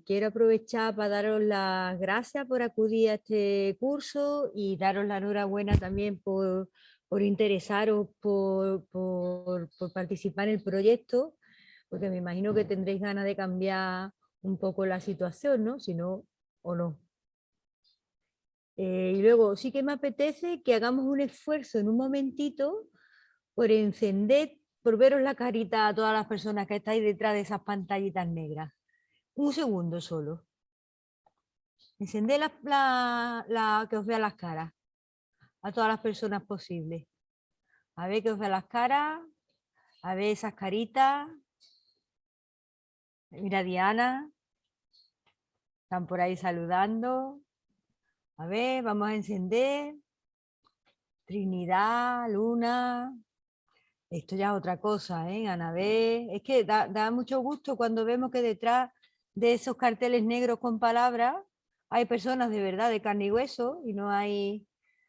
quiero aprovechar para daros las gracias por acudir a este curso y daros la enhorabuena también por interesaros por participar en el proyecto, porque me imagino que tendréis ganas de cambiar un poco la situación, ¿no? Si no, o no. Y luego sí que me apetece que hagamos un esfuerzo en un momentito por encender, por veros la carita a todas las personas que estáis detrás de esas pantallitas negras. Un segundo solo. Encended que os vea las caras a todas las personas posibles. A ver que os vea las caras, a ver esas caritas. Mira Diana, están por ahí saludando. A ver, vamos a encender. Trinidad, Luna. Esto ya es otra cosa, ¿eh? Anabel. Es que da mucho gusto cuando vemos que detrás de esos carteles negros con palabras hay personas de verdad, de carne y hueso, y no hay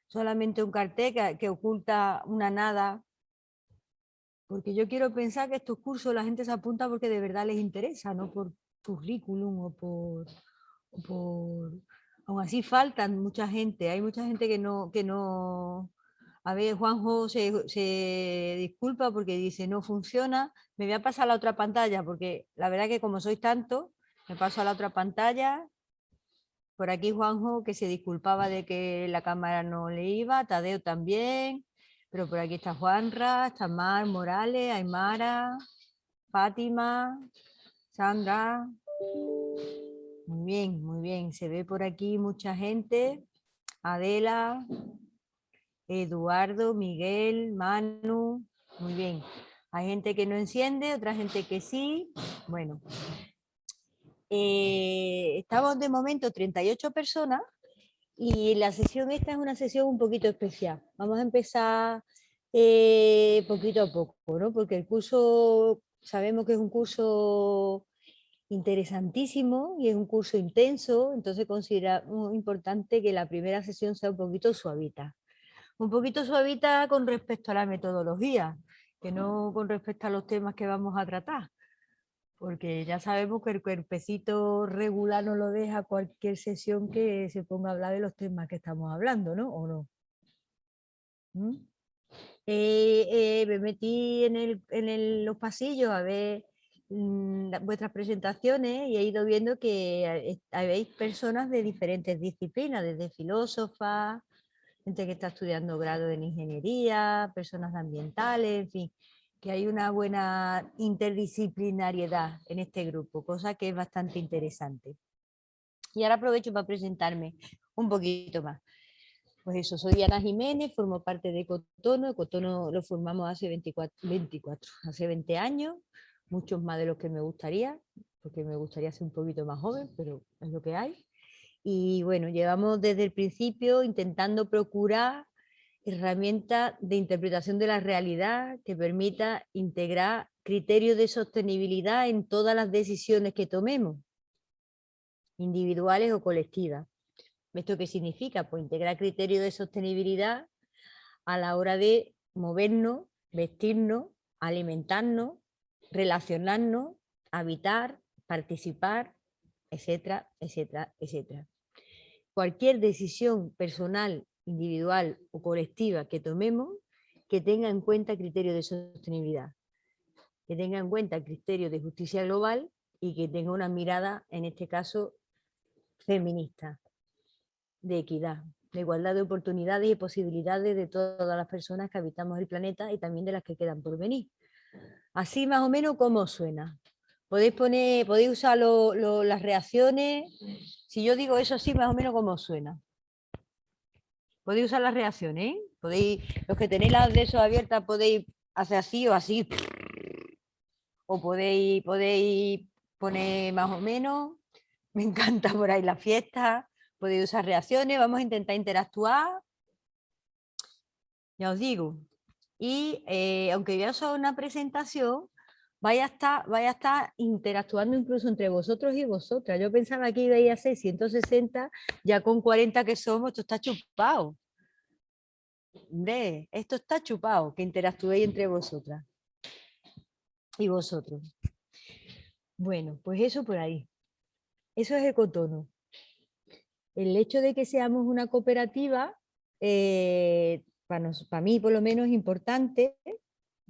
solamente un cartel que oculta una nada. Porque yo quiero pensar que estos cursos la gente se apunta porque de verdad les interesa, no por currículum o por... Aún así faltan mucha gente, hay mucha gente que no... A ver, Juanjo se disculpa porque dice no funciona, me voy a pasar a la otra pantalla porque la verdad que como sois tanto, me paso a la otra pantalla. Por aquí Juanjo que se disculpaba de que la cámara no le iba, Tadeo también, pero por aquí está Juanra, está Mar Morales, Aymara, Fátima, Sandra. Muy bien, se ve por aquí mucha gente. Adela, Eduardo, Miguel, Manu, muy bien. Hay gente que no enciende, otra gente que sí. Bueno, estamos de momento 38 personas. Y la sesión esta es una sesión un poquito especial. Vamos a empezar poquito a poco, ¿no? Porque el curso, sabemos que es un curso interesantísimo y es un curso intenso, entonces consideramos importante que la primera sesión sea un poquito suavita. Un poquito suavita con respecto a la metodología, que no con respecto a los temas que vamos a tratar porque ya sabemos que el cuerpecito regular no lo deja cualquier sesión que se ponga a hablar de los temas que estamos hablando, ¿no? ¿O no? ¿Mm? Me metí los pasillos a ver vuestras presentaciones y he ido viendo que habéis personas de diferentes disciplinas, desde filósofas, gente que está estudiando grado en ingeniería, personas ambientales, en fin, que hay una buena interdisciplinariedad en este grupo, cosa que es bastante interesante. Y ahora aprovecho para presentarme un poquito más. Pues eso, soy Ana Jiménez, formo parte de Cotono. Cotono lo formamos hace 24, hace 20 años, muchos más de los que me gustaría, porque me gustaría ser un poquito más joven, pero es lo que hay. Y bueno, llevamos desde el principio intentando procurar herramientas de interpretación de la realidad que permita integrar criterios de sostenibilidad en todas las decisiones que tomemos, individuales o colectivas. ¿Esto qué significa? Pues integrar criterios de sostenibilidad a la hora de movernos, vestirnos, alimentarnos, relacionarnos, habitar, participar, etcétera, etcétera, etcétera. Cualquier decisión personal, individual o colectiva que tomemos que tenga en cuenta criterios de sostenibilidad, que tenga en cuenta criterios de justicia global y que tenga una mirada, en este caso, feminista, de equidad, de igualdad de oportunidades y posibilidades de todas las personas que habitamos el planeta y también de las que quedan por venir. Así más o menos como suena. Podéis usar las reacciones. Si yo digo eso así, más o menos como suena. Podéis usar las reacciones, ¿eh? Los que tenéis las de esos abiertas podéis hacer así o así. O podéis poner más o menos. Me encanta por ahí la fiesta. Podéis usar reacciones. Vamos a intentar interactuar. Ya os digo. Y aunque voy a usar una presentación, vaya a estar interactuando incluso entre vosotros y vosotras. Yo pensaba que iba a ser 160, ya con 40 que somos, esto está chupado. Hombre, esto está chupado, que interactuéis entre vosotras y vosotros. Bueno, pues eso por ahí. Eso es ecotono. El hecho de que seamos una cooperativa, para mí por lo menos es importante,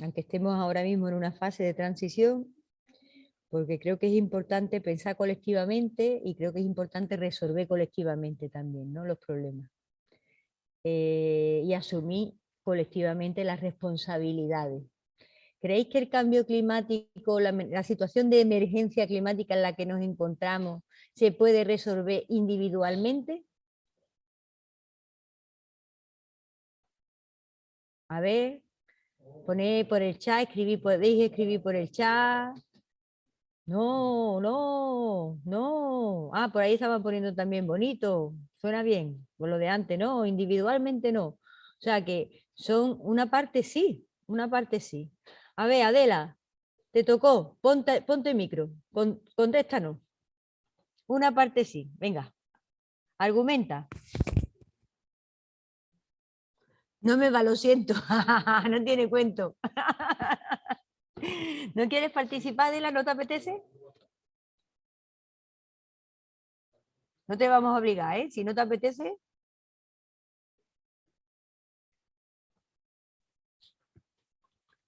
aunque estemos ahora mismo en una fase de transición, porque creo que es importante pensar colectivamente y creo que es importante resolver colectivamente también, ¿no?, los problemas. Y asumir colectivamente las responsabilidades. ¿Creéis que el cambio climático, la situación de emergencia climática en la que nos encontramos, se puede resolver individualmente? A ver, ponéis por el chat, podéis escribir por el chat. No, no, no. Ah, por ahí estaban poniendo también bonito. Suena bien, por lo de antes, no, individualmente no. O sea que son una parte sí, una parte sí. A ver, Adela, te tocó, ponte micro, contéstanos. Una parte sí, venga, argumenta. No me va, lo siento, no tiene cuento. ¿No quieres participar, Adela? ¿No te apetece? No te vamos a obligar, ¿eh? Si no te apetece.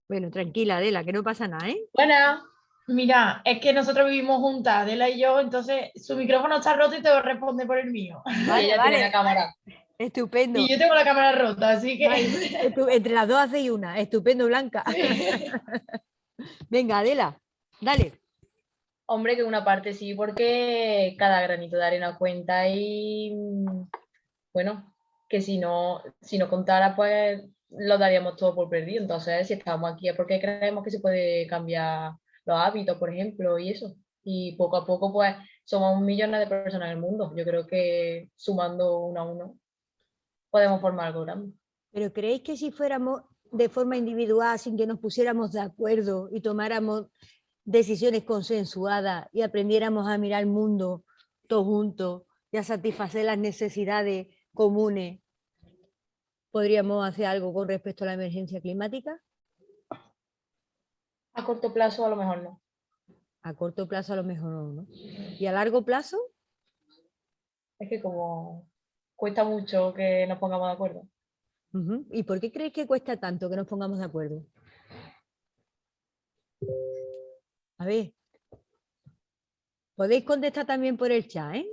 Bueno, tranquila, Adela, que no pasa nada, ¿eh? Buenas. Mira, es que nosotros vivimos juntas, Adela y yo, entonces su micrófono está roto y te va a responder por el mío. Vale, Y ella vale. tiene la cámara. Estupendo. Y yo tengo la cámara rota, así que... Vale, entre las dos hacéis una. Estupendo, Blanca. Venga, Adela, dale. Hombre, que una parte sí, porque cada granito de arena cuenta y bueno, que si no contara, pues lo daríamos todo por perdido. Entonces, si estamos aquí es porque creemos que se puede cambiar los hábitos, por ejemplo, y eso. Y poco a poco, pues, somos millones de personas en el mundo. Yo creo que sumando uno a uno podemos formar algo grande. ¿Pero creéis que si fuéramos de forma individual, sin que nos pusiéramos de acuerdo y tomáramos decisiones consensuadas y aprendiéramos a mirar el mundo todos juntos y a satisfacer las necesidades comunes, podríamos hacer algo con respecto a la emergencia climática? A corto plazo, a lo mejor no. A corto plazo a lo mejor no, ¿no? ¿Y a largo plazo? Es que como cuesta mucho que nos pongamos de acuerdo. ¿Y por qué creéis que cuesta tanto que nos pongamos de acuerdo? A ver, podéis contestar también por el chat, ¿eh?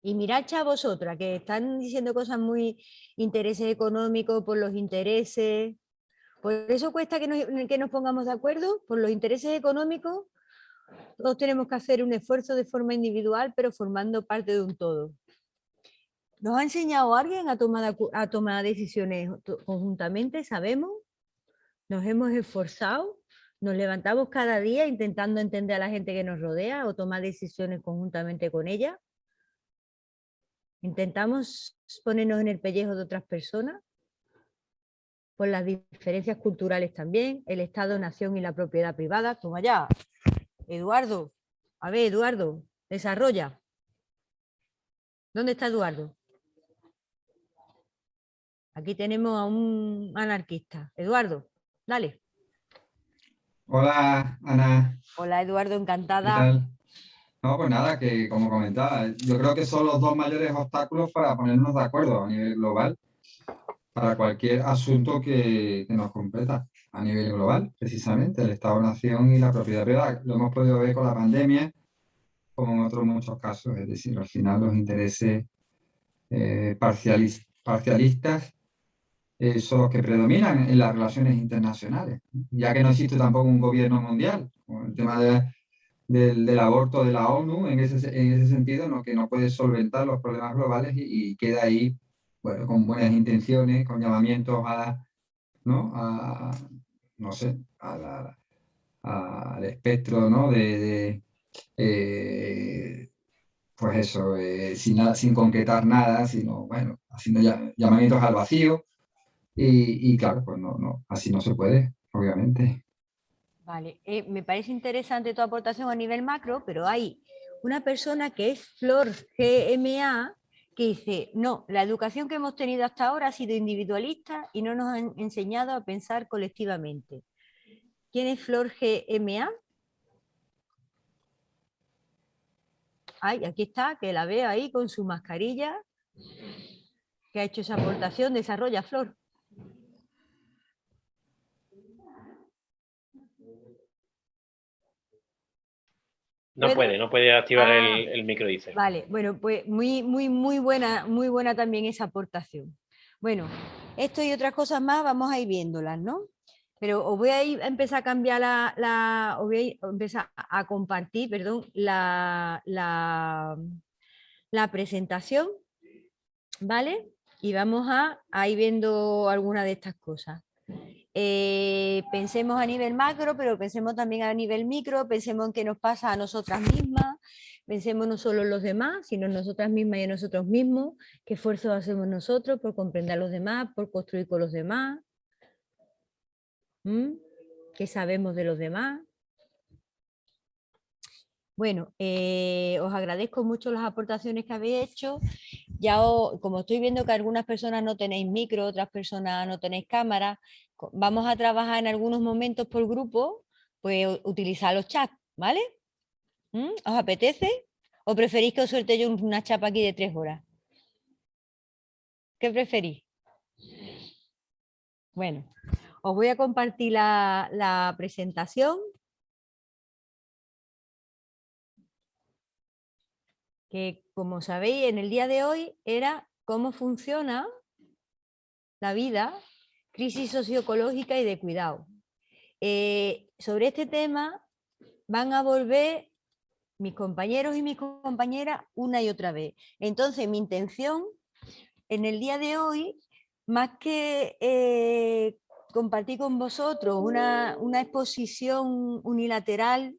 Y mirad, chat, vosotras, que están diciendo cosas muy intereses económicos, por los intereses. Por eso cuesta que nos pongamos de acuerdo, por los intereses económicos. Todos tenemos que hacer un esfuerzo de forma individual, pero formando parte de un todo. ¿Nos ha enseñado alguien a tomar decisiones conjuntamente? ¿Sabemos? ¿Nos hemos esforzado? ¿Nos levantamos cada día intentando entender a la gente que nos rodea o tomar decisiones conjuntamente con ella? ¿Intentamos ponernos en el pellejo de otras personas? Por las diferencias culturales también, el Estado, nación y la propiedad privada. Toma ya, Eduardo. A ver, Eduardo, desarrolla. ¿Dónde está Eduardo? Aquí tenemos a un anarquista. Eduardo, dale. Hola, Ana, Hola, Eduardo, ¿qué encantada. tal? No, pues nada, que como comentaba, yo creo que son los dos mayores obstáculos para ponernos de acuerdo a nivel global para cualquier asunto que nos competa a nivel global, precisamente el Estado-Nación y la propiedad privada. Lo hemos podido ver con la pandemia, como en otros muchos casos, es decir, al final los intereses parcialistas son los que predominan en las relaciones internacionales, ya que no existe tampoco un gobierno mundial, con el tema del aborto de la ONU, en ese sentido, ¿no? Que no puede solventar los problemas globales y queda ahí, bueno, con buenas intenciones, con llamamientos ¿no? No sé, al espectro, ¿no? Pues eso, sin concretar nada, sino, bueno, haciendo llamamientos al vacío y claro, pues no, así no se puede, obviamente. Vale, me parece interesante tu aportación a nivel macro, pero hay una persona que es Flor GMA que dice, no, la educación que hemos tenido hasta ahora ha sido individualista y no nos han enseñado a pensar colectivamente. ¿Quién es Flor GMA? Ay, aquí está, que la veo ahí con su mascarilla, que ha hecho esa aportación. Desarrolla, Flor. No puede activar el micro, dice. Vale, bueno, pues muy buena también esa aportación. Bueno, esto y otras cosas más vamos a ir viéndolas, ¿no? Pero os voy a empezar a cambiar os voy a empezar a compartir, perdón, la presentación, ¿vale? Y vamos a ir viendo alguna de estas cosas. Pensemos a nivel macro, pero pensemos también a nivel micro, pensemos en qué nos pasa a nosotras mismas, pensemos no solo en los demás, sino en nosotras mismas y en nosotros mismos, qué esfuerzos hacemos nosotros por comprender a los demás, por construir con los demás, qué sabemos de los demás. Bueno, os agradezco mucho las aportaciones que habéis hecho. Ya como estoy viendo que algunas personas no tenéis micro, otras personas no tenéis cámara, vamos a trabajar en algunos momentos por grupo, pues utilizar los chats, ¿vale? ¿Os apetece? ¿O preferís que os suelte yo una chapa aquí de 3 horas? ¿Qué preferís? Bueno, os voy a compartir la presentación. Que, como sabéis, en el día de hoy era cómo funciona la vida, crisis socioecológica y de cuidado. Sobre este tema van a volver mis compañeros y mis compañeras una y otra vez. Entonces, mi intención en el día de hoy, más que compartir con vosotros una exposición unilateral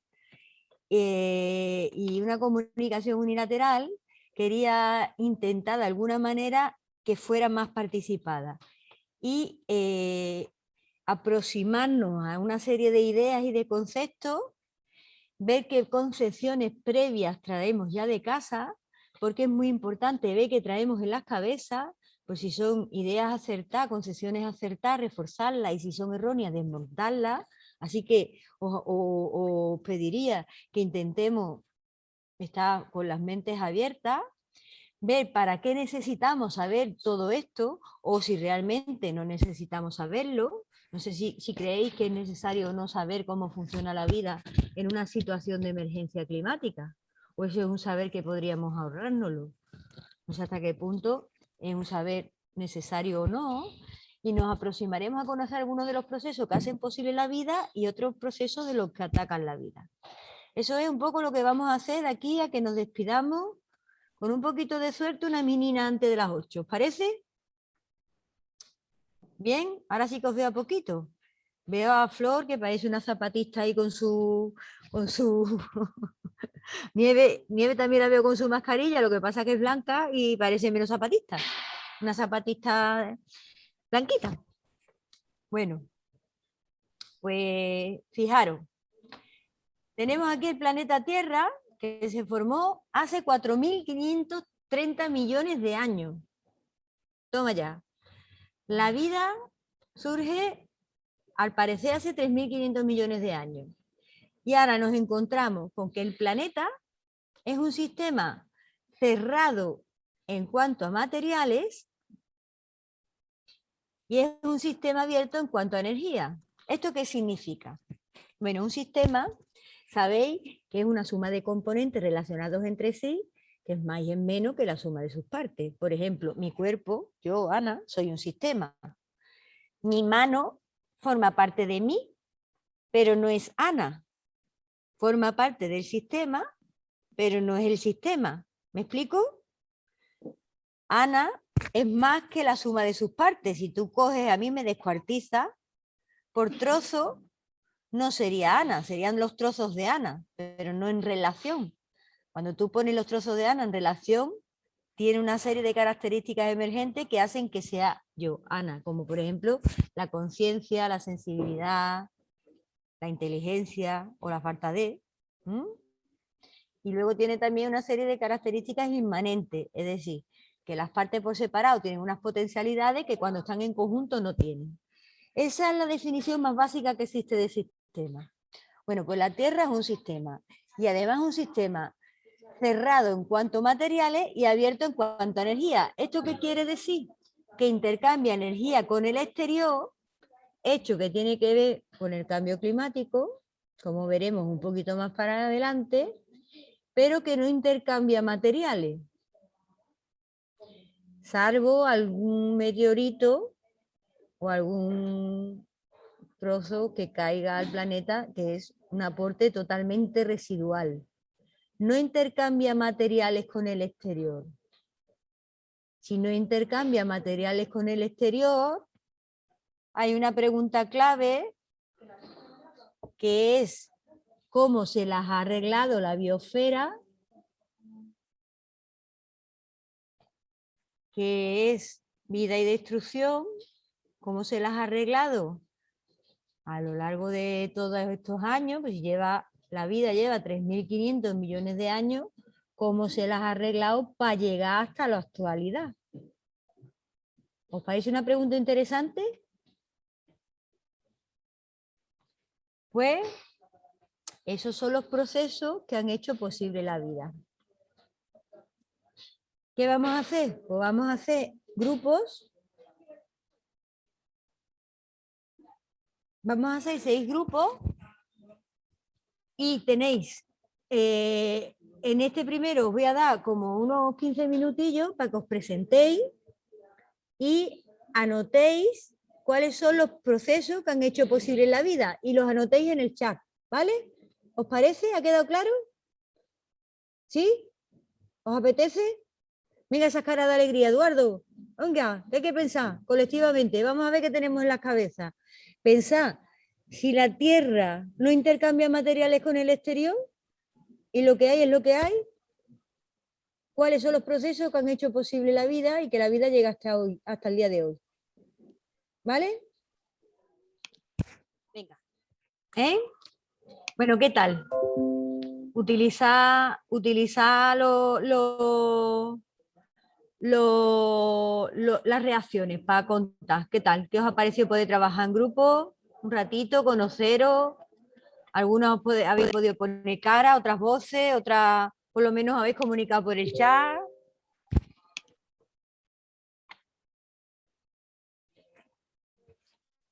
y una comunicación unilateral, quería intentar de alguna manera que fuera más participada y aproximarnos a una serie de ideas y de conceptos, ver qué concepciones previas traemos ya de casa, porque es muy importante ver qué traemos en las cabezas, pues si son ideas acertadas, concepciones acertadas, reforzarlas, y si son erróneas, desmontarlas. Así que os pediría que intentemos estar con las mentes abiertas, ver para qué necesitamos saber todo esto, o si realmente no necesitamos saberlo. No sé si creéis que es necesario o no saber cómo funciona la vida en una situación de emergencia climática, o eso es un saber que podríamos ahorrárnoslo. No sé hasta qué punto es un saber necesario o no, y nos aproximaremos a conocer algunos de los procesos que hacen posible la vida y otros procesos de los que atacan la vida. Eso es un poco lo que vamos a hacer de aquí a que nos despidamos, con un poquito de suerte, una menina antes de las 8. ¿Os parece? Bien, ahora sí que os veo a poquito. Veo a Flor, que parece una zapatista ahí con su Nieve también la veo con su mascarilla, lo que pasa que es blanca y parece menos zapatista. Una zapatista blanquita. Bueno, pues fijaros, tenemos aquí el planeta Tierra, que se formó hace 4.530 millones de años. Toma ya. La vida surge, al parecer, hace 3.500 millones de años. Y ahora nos encontramos con que el planeta es un sistema cerrado en cuanto a materiales y es un sistema abierto en cuanto a energía. ¿Esto qué significa? Bueno, un sistema, sabéis que es una suma de componentes relacionados entre sí, que es más y es menos que la suma de sus partes. Por ejemplo, mi cuerpo, yo, Ana, soy un sistema. Mi mano forma parte de mí, pero no es Ana. Forma parte del sistema, pero no es el sistema. ¿Me explico? Ana es más que la suma de sus partes. Si tú coges, a mí me descuartiza, por trozo no sería Ana, serían los trozos de Ana, pero no en relación. Cuando tú pones los trozos de Ana en relación, tiene una serie de características emergentes que hacen que sea yo, Ana, como por ejemplo la conciencia, la sensibilidad, la inteligencia o la falta de. Y luego tiene también una serie de características inmanentes, es decir, que las partes por separado tienen unas potencialidades que cuando están en conjunto no tienen. Esa es la definición más básica que existe de sistema. Bueno, pues la Tierra es un sistema, y además un sistema cerrado en cuanto a materiales y abierto en cuanto a energía. ¿Esto qué quiere decir? Que intercambia energía con el exterior, hecho que tiene que ver con el cambio climático, como veremos un poquito más para adelante, pero que no intercambia materiales, salvo algún meteorito o algún trozo que caiga al planeta, que es un aporte totalmente residual. No intercambia materiales con el exterior. Si no intercambia materiales con el exterior, hay una pregunta clave que es cómo se las ha arreglado la biosfera, que es vida y destrucción, cómo se las ha arreglado a lo largo de todos estos años, pues la vida lleva 3.500 millones de años, cómo se las ha arreglado para llegar hasta la actualidad. ¿Os parece una pregunta interesante? Pues esos son los procesos que han hecho posible la vida. ¿Qué vamos a hacer? Pues vamos a hacer grupos. Vamos a hacer 6 grupos y tenéis, en este primero os voy a dar como unos 15 minutillos para que os presentéis y anotéis cuáles son los procesos que han hecho posible la vida y los anotéis en el chat, ¿vale? ¿Os parece? ¿Ha quedado claro? ¿Sí? ¿Os apetece? Venga, esa cara de alegría, Eduardo. Venga, hay que pensar colectivamente. Vamos a ver qué tenemos en las cabezas. Pensad, si la Tierra no intercambia materiales con el exterior y lo que hay es lo que hay, ¿cuáles son los procesos que han hecho posible la vida y que la vida llega hasta hoy, hasta el día de hoy? ¿Vale? Venga. Bueno, ¿qué tal? Utiliza las reacciones para contar. ¿Qué tal? ¿Qué os ha parecido poder trabajar en grupo? Un ratito, conoceros. Algunos habéis podido poner cara, otras voces, otras por lo menos habéis comunicado por el chat.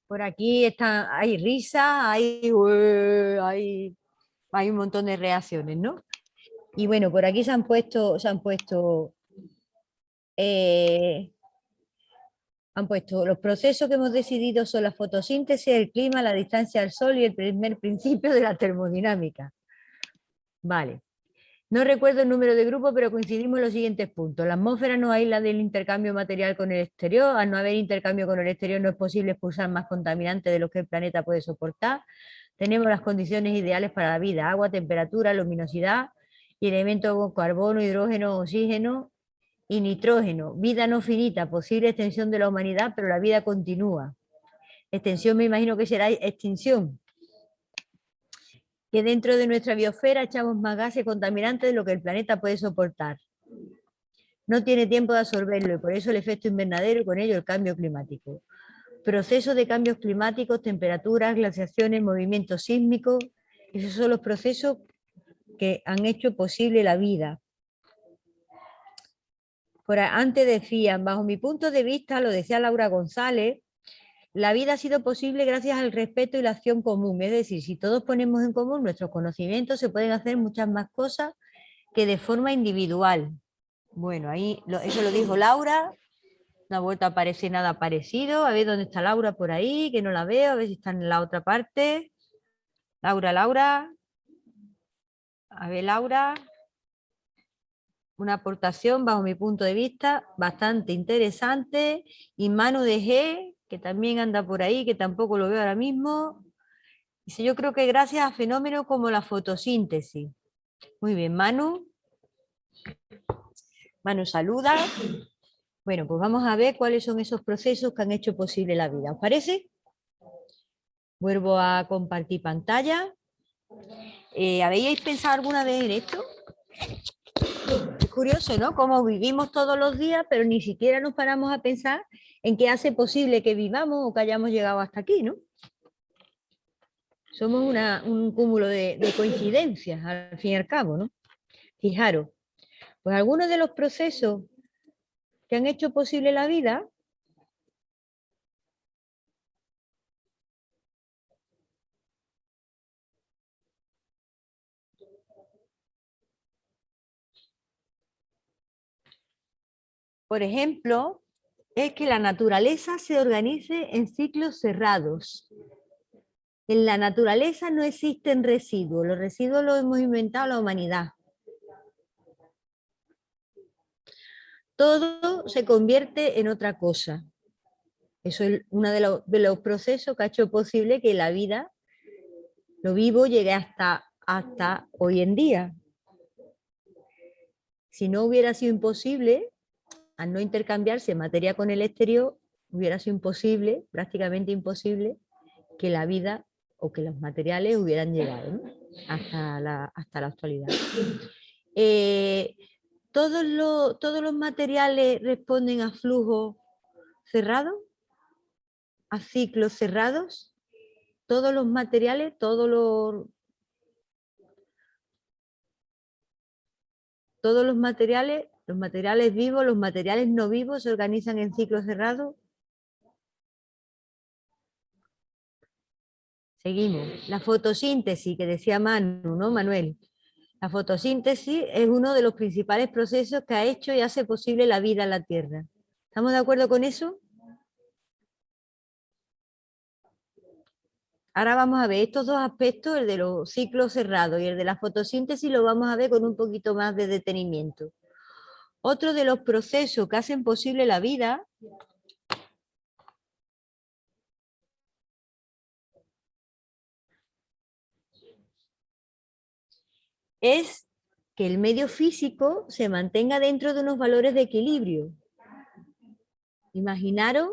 Por aquí hay risas, hay un montón de reacciones, ¿no? Y bueno, por aquí se han puesto los procesos que hemos decidido son la fotosíntesis, el clima, la distancia al sol y el primer principio de la termodinámica. Vale. No recuerdo el número de grupos, pero coincidimos en los siguientes puntos. La atmósfera nos aísla del intercambio material con el exterior. Al no haber intercambio con el exterior no es posible expulsar más contaminantes de los que el planeta puede soportar. Tenemos las condiciones ideales para la vida: agua, temperatura, luminosidad y elementos como carbono, hidrógeno, oxígeno y nitrógeno. Vida no finita, posible extensión de la humanidad, pero la vida continúa. Extensión me imagino que será extinción. Que dentro de nuestra biosfera echamos más gases contaminantes de lo que el planeta puede soportar. No tiene tiempo de absorberlo y por eso el efecto invernadero y con ello el cambio climático. Procesos de cambios climáticos, temperaturas, glaciaciones, movimientos sísmicos, esos son los procesos que han hecho posible la vida. Antes decían, bajo mi punto de vista, lo decía Laura González, la vida ha sido posible gracias al respeto y la acción común. Es decir, si todos ponemos en común nuestros conocimientos, se pueden hacer muchas más cosas que de forma individual. Bueno, ahí eso lo dijo Laura. No ha vuelto a aparecer nada parecido. A ver dónde está Laura por ahí, que no la veo. A ver si está en la otra parte. Laura. A ver, Laura. Una aportación, bajo mi punto de vista, bastante interesante. Y Manu de G, que también anda por ahí, que tampoco lo veo ahora mismo. Dice, yo creo que gracias a fenómenos como la fotosíntesis. Muy bien, Manu. Manu saluda. Bueno, pues vamos a ver cuáles son esos procesos que han hecho posible la vida. ¿Os parece? Vuelvo a compartir pantalla. ¿Habéis pensado alguna vez en esto? Es curioso, ¿no? Cómo vivimos todos los días, pero ni siquiera nos paramos a pensar en qué hace posible que vivamos o que hayamos llegado hasta aquí, ¿no? Somos un cúmulo de coincidencias, al fin y al cabo, ¿no? Fijaros, Pues algunos de los procesos que han hecho posible la vida por ejemplo, es que la naturaleza se organice en ciclos cerrados. En la naturaleza no existen residuos, los residuos los hemos inventado la humanidad. Todo se convierte en otra cosa. Eso es uno de los procesos que ha hecho posible que la vida, lo vivo, llegue hasta hoy en día. Si no hubiera sido imposible, al no intercambiarse materia con el exterior, hubiera sido imposible, prácticamente imposible, que la vida o que los materiales hubieran llegado, ¿no? hasta la actualidad. ¿Todos los materiales responden a flujos cerrados? ¿A ciclos cerrados? Todos los materiales, los materiales vivos, los materiales no vivos se organizan en ciclos cerrados. Seguimos. La fotosíntesis que decía Manu, ¿no, Manuel? La fotosíntesis es uno de los principales procesos que ha hecho y hace posible la vida en la Tierra. ¿Estamos de acuerdo con eso? Ahora vamos a ver estos dos aspectos, el de los ciclos cerrados y el de la fotosíntesis, lo vamos a ver con un poquito más de detenimiento. Otro de los procesos que hacen posible la vida es que el medio físico se mantenga dentro de unos valores de equilibrio. Imaginaros,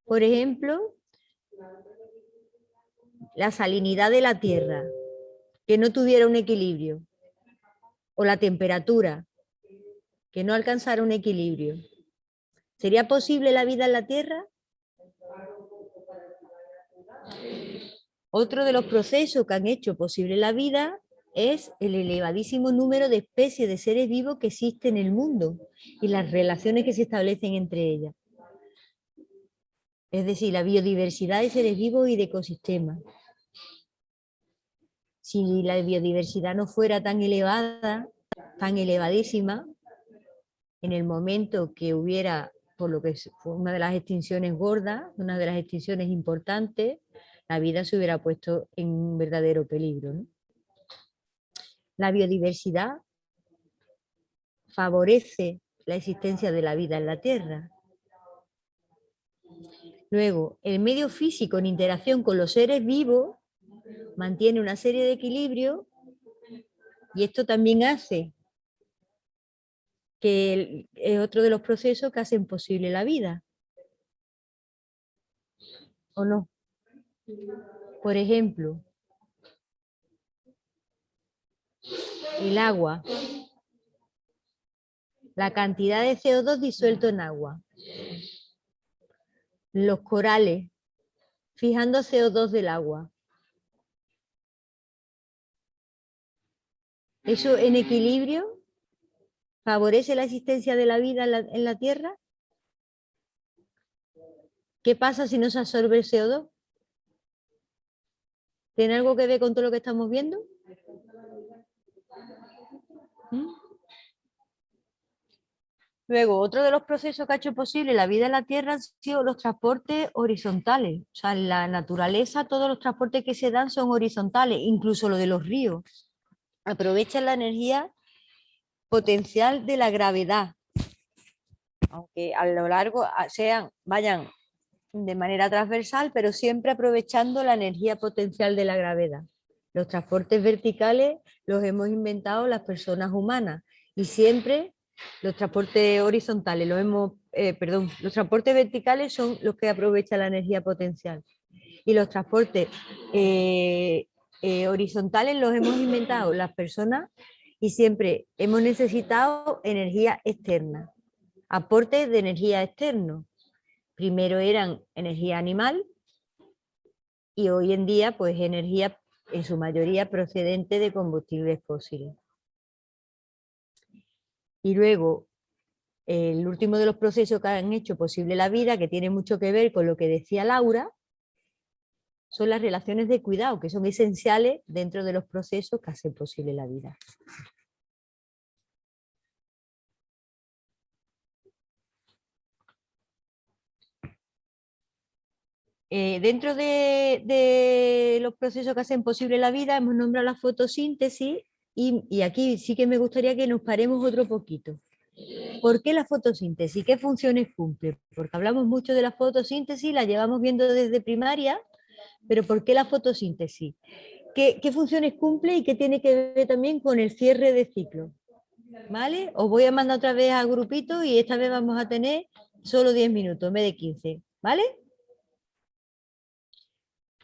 por ejemplo, la salinidad de la Tierra, que no tuviera un equilibrio, o la temperatura, que no alcanzara un equilibrio. ¿Sería posible la vida en la Tierra? Otro de los procesos que han hecho posible la vida es el elevadísimo número de especies de seres vivos que existen en el mundo y las relaciones que se establecen entre ellas. Es decir, la biodiversidad de seres vivos y de ecosistemas. Si la biodiversidad no fuera tan elevada, tan elevadísima, en el momento que hubiera, por lo que fue una de las extinciones gordas, una de las extinciones importantes, la vida se hubiera puesto en un verdadero peligro, ¿no? La biodiversidad favorece la existencia de la vida en la Tierra. Luego, el medio físico en interacción con los seres vivos mantiene una serie de equilibrios y esto también hace que es otro de los procesos que hacen posible la vida. ¿O no? Por ejemplo, el agua. La cantidad de CO2 disuelto en agua. Los corales, fijando CO2 del agua. ¿Eso en equilibrio favorece la existencia de la vida en la Tierra? ¿Qué pasa si no se absorbe el CO2? ¿Tiene algo que ver con todo lo que estamos viendo? ¿Mm? Luego, otro de los procesos que ha hecho posible la vida en la Tierra han sido los transportes horizontales. O sea, en la naturaleza todos los transportes que se dan son horizontales, incluso lo de los ríos. Aprovechan la energía potencial de la gravedad, aunque a lo largo vayan de manera transversal, pero siempre aprovechando la energía potencial de la gravedad. Los transportes verticales los hemos inventado las personas humanas y siempre los transportes horizontales, los transportes verticales son los que aprovechan la energía potencial y los transportes horizontales los hemos inventado las personas y siempre hemos necesitado energía externa, aportes de energía externo. Primero eran energía animal y hoy en día pues energía en su mayoría procedente de combustibles fósiles. Y luego, el último de los procesos que han hecho posible la vida, que tiene mucho que ver con lo que decía Laura, son las relaciones de cuidado, que son esenciales dentro de los procesos que hacen posible la vida. Dentro de los procesos que hacen posible la vida hemos nombrado la fotosíntesis y aquí sí que me gustaría que nos paremos otro poquito. ¿Por qué la fotosíntesis? ¿Qué funciones cumple? Porque hablamos mucho de la fotosíntesis, la llevamos viendo desde primaria, pero ¿por qué la fotosíntesis? ¿Qué funciones cumple y qué tiene que ver también con el cierre de ciclo? ¿Vale? Os voy a mandar otra vez a grupito y esta vez vamos a tener solo 10 minutos en vez de 15, ¿vale?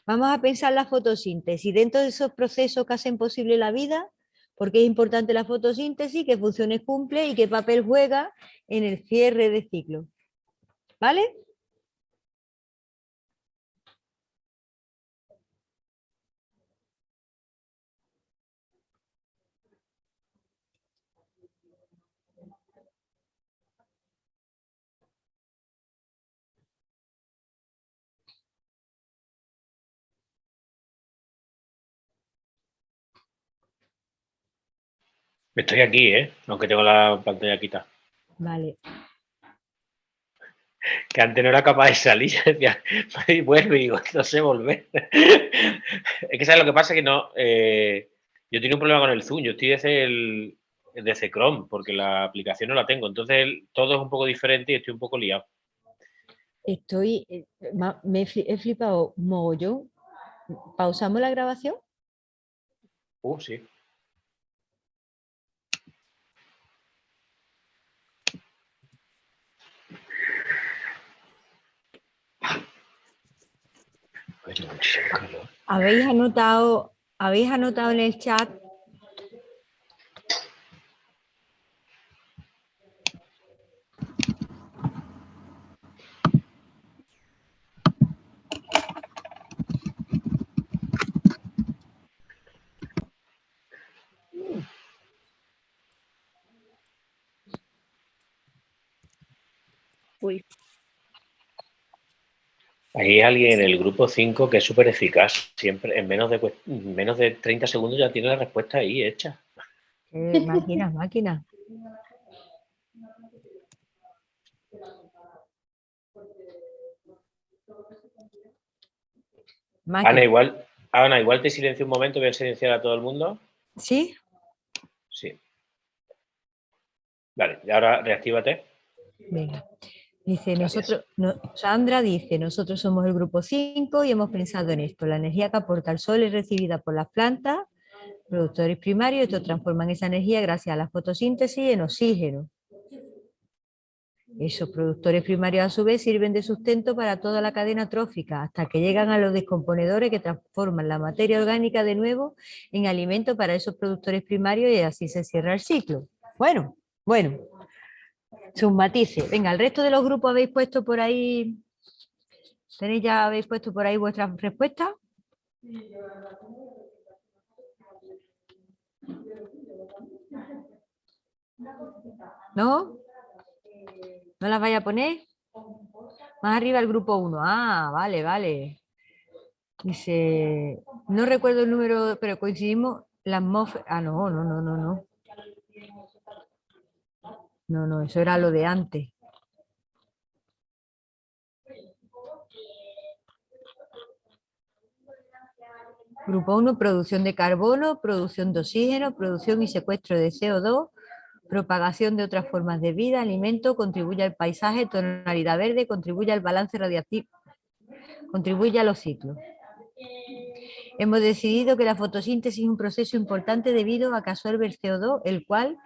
Vamos a pensar la fotosíntesis dentro de esos procesos que hacen posible la vida, por qué es importante la fotosíntesis, qué funciones cumple y qué papel juega en el cierre de ciclo. ¿Vale? Estoy aquí, aunque tengo la pantalla quitada. Vale. Que antes no era capaz de salir, decía, vuelve y digo, no sé volver. Es que ¿sabes lo que pasa? Que no, yo tengo un problema con el Zoom, yo estoy desde Chrome, porque la aplicación no la tengo, entonces todo es un poco diferente y estoy un poco liado. He flipado mogollón. ¿Pausamos la grabación? Sí. ¿Habéis anotado en el chat? Uy. Hay alguien en el grupo 5 que es súper eficaz. Siempre en menos de 30 segundos ya tiene la respuesta ahí hecha. Máquina. Ana, igual te silencio un momento, voy a silenciar a todo el mundo. ¿Sí? Sí. Vale, y ahora reactívate. Venga. Dice, Gracias. Sandra dice, nosotros somos el grupo 5 y hemos pensado en esto. La energía que aporta el sol es recibida por las plantas, productores primarios, estos transforman esa energía gracias a la fotosíntesis en oxígeno. Esos productores primarios a su vez sirven de sustento para toda la cadena trófica hasta que llegan a los descomponedores que transforman la materia orgánica de nuevo en alimento para esos productores primarios y así se cierra el ciclo. Bueno. Sus matices. Venga, el resto de los grupos habéis puesto por ahí. ¿Habéis puesto por ahí vuestras respuestas? ¿No? ¿No las vais a poner? Más arriba el grupo 1. Ah, vale. Dice, no recuerdo el número, pero coincidimos, la atmósfera. Ah, no. No, eso era lo de antes. Grupo 1, producción de carbono, producción de oxígeno, producción y secuestro de CO2, propagación de otras formas de vida, alimento, contribuye al paisaje, tonalidad verde, contribuye al balance radiactivo, contribuye a los ciclos. Hemos decidido que la fotosíntesis es un proceso importante debido a que absorbe el CO2, el cual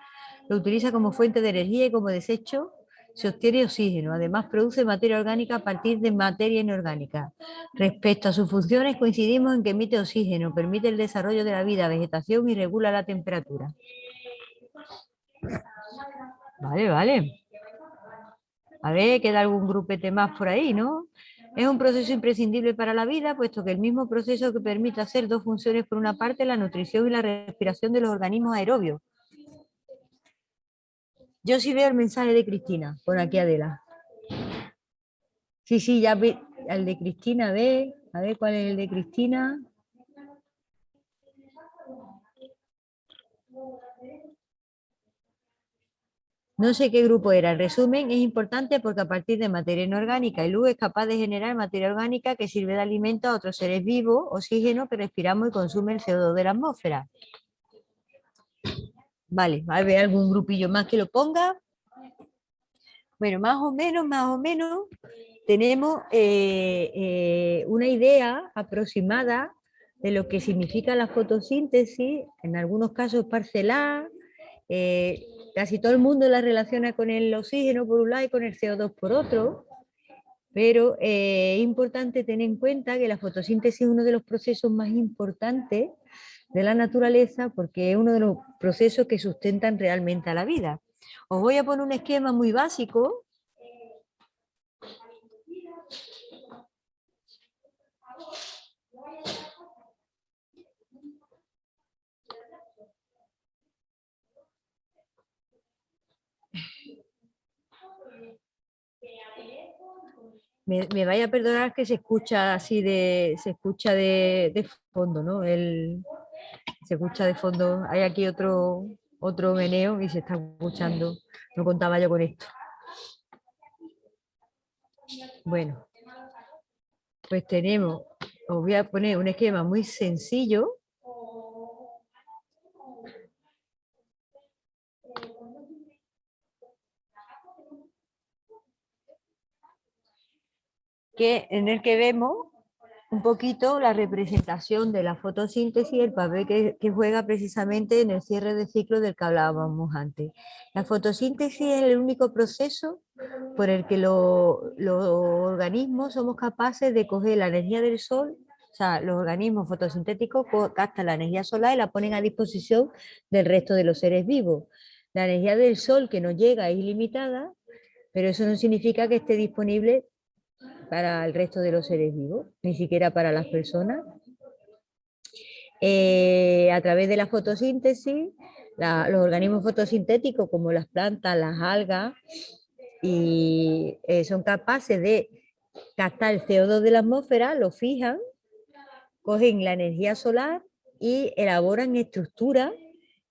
lo utiliza como fuente de energía y como desecho se obtiene oxígeno. Además, produce materia orgánica a partir de materia inorgánica. Respecto a sus funciones, coincidimos en que emite oxígeno, permite el desarrollo de la vida, vegetación y regula la temperatura. Vale. A ver, queda algún grupete más por ahí, ¿no? Es un proceso imprescindible para la vida, puesto que el mismo proceso que permite hacer dos funciones, por una parte, la nutrición y la respiración de los organismos aerobios. Yo sí veo el mensaje de Cristina, por aquí Adela. Sí, sí, ya ve el de Cristina, a ver cuál es el de Cristina. No sé qué grupo era. El resumen es importante porque a partir de materia inorgánica y luz es capaz de generar materia orgánica que sirve de alimento a otros seres vivos, oxígeno que respiramos y consume el CO2 de la atmósfera. Vale, a ver algún grupillo más que lo ponga. Bueno, más o menos tenemos una idea aproximada de lo que significa la fotosíntesis, en algunos casos parcelar, casi todo el mundo la relaciona con el oxígeno por un lado y con el CO2 por otro, pero es importante tener en cuenta que la fotosíntesis es uno de los procesos más importantes de la naturaleza porque es uno de los procesos que sustentan realmente a la vida. Os voy a poner un esquema muy básico. Me vaya a perdonar que se escucha así se escucha de fondo, ¿no? Se escucha de fondo, hay aquí otro meneo y se está escuchando, no contaba yo con esto. Bueno, pues os voy a poner un esquema muy sencillo. En el que vemos un poquito la representación de la fotosíntesis, el papel que juega precisamente en el cierre de ciclo del que hablábamos antes. La fotosíntesis es el único proceso por el que los organismos somos capaces de coger la energía del sol, o sea, los organismos fotosintéticos captan la energía solar y la ponen a disposición del resto de los seres vivos. La energía del sol que nos llega es ilimitada, pero eso no significa que esté disponible para el resto de los seres vivos, ni siquiera para las personas. A través de la fotosíntesis, los organismos fotosintéticos como las plantas, las algas, son capaces de captar el CO2 de la atmósfera, lo fijan, cogen la energía solar y elaboran estructuras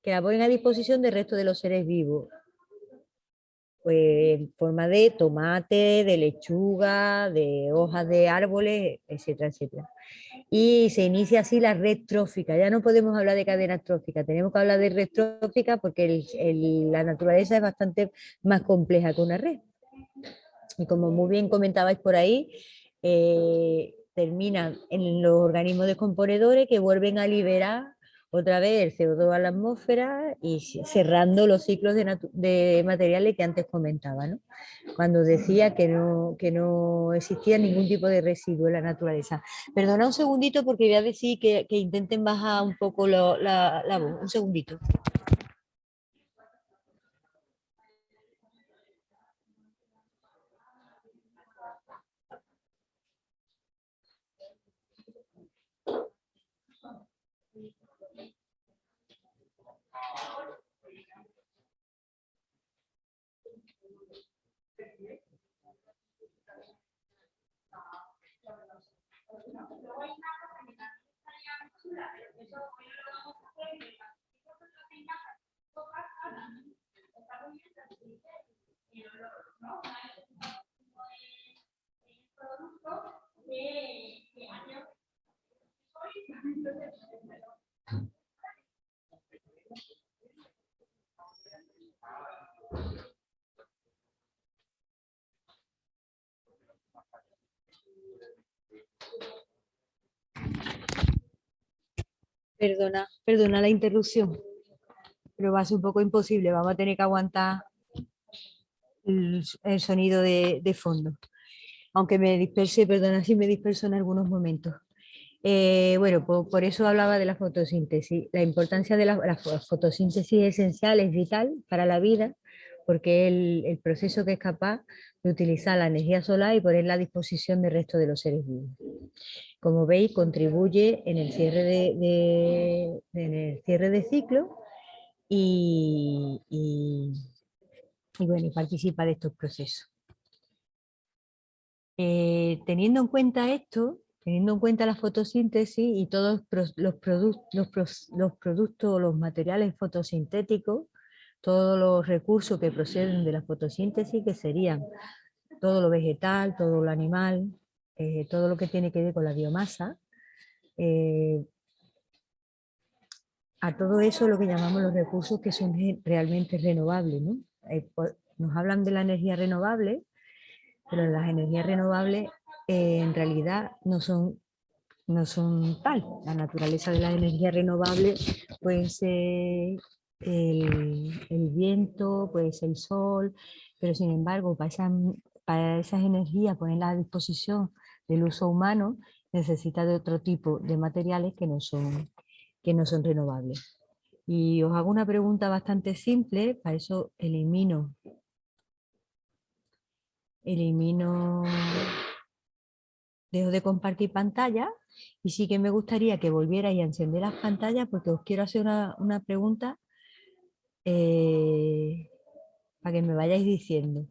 que la ponen a disposición del resto de los seres vivos. Pues en forma de tomate, de lechuga, de hojas de árboles, etcétera, etcétera. Y se inicia así la red trófica. Ya no podemos hablar de cadena trófica, tenemos que hablar de red trófica porque la naturaleza es bastante más compleja que una red. Y como muy bien comentabais por ahí, terminan en los organismos descomponedores que vuelven a liberar otra vez el CO2 a la atmósfera y cerrando los ciclos de materiales que antes comentaba, ¿no? Cuando decía que no existía ningún tipo de residuo en la naturaleza. Perdona un segundito porque voy a decir que intenten bajar un poco la voz. Un segundito. Perdona la interrupción, pero va a ser un poco imposible, vamos a tener que aguantar el sonido de fondo, aunque me disperse, perdona si me disperso en algunos momentos. Bueno, por eso hablaba de la fotosíntesis. La importancia de la fotosíntesis es esencial, es vital para la vida, porque es el proceso que es capaz de utilizar la energía solar y ponerla a disposición del resto de los seres vivos. Como veis, contribuye en el cierre en el cierre de ciclo y y bueno, participa de estos procesos. Teniendo en cuenta esto, teniendo en cuenta la fotosíntesis y todos los productos, los materiales fotosintéticos, todos los recursos que proceden de la fotosíntesis, que serían todo lo vegetal, todo lo animal, todo lo que tiene que ver con la biomasa, a todo eso lo que llamamos los recursos que son realmente renovables, ¿no? Nos hablan de la energía renovable, pero las energías renovables en realidad no son tal. La naturaleza de la energía renovable puede ser el viento, puede ser el sol, pero sin embargo para esas energías, ponerlas a disposición del uso humano, necesita de otro tipo de materiales que no son renovables. Y os hago una pregunta bastante simple, para eso elimino, dejo de compartir pantalla, y sí que me gustaría que volvierais a encender las pantallas porque os quiero hacer una pregunta para que me vayáis diciendo.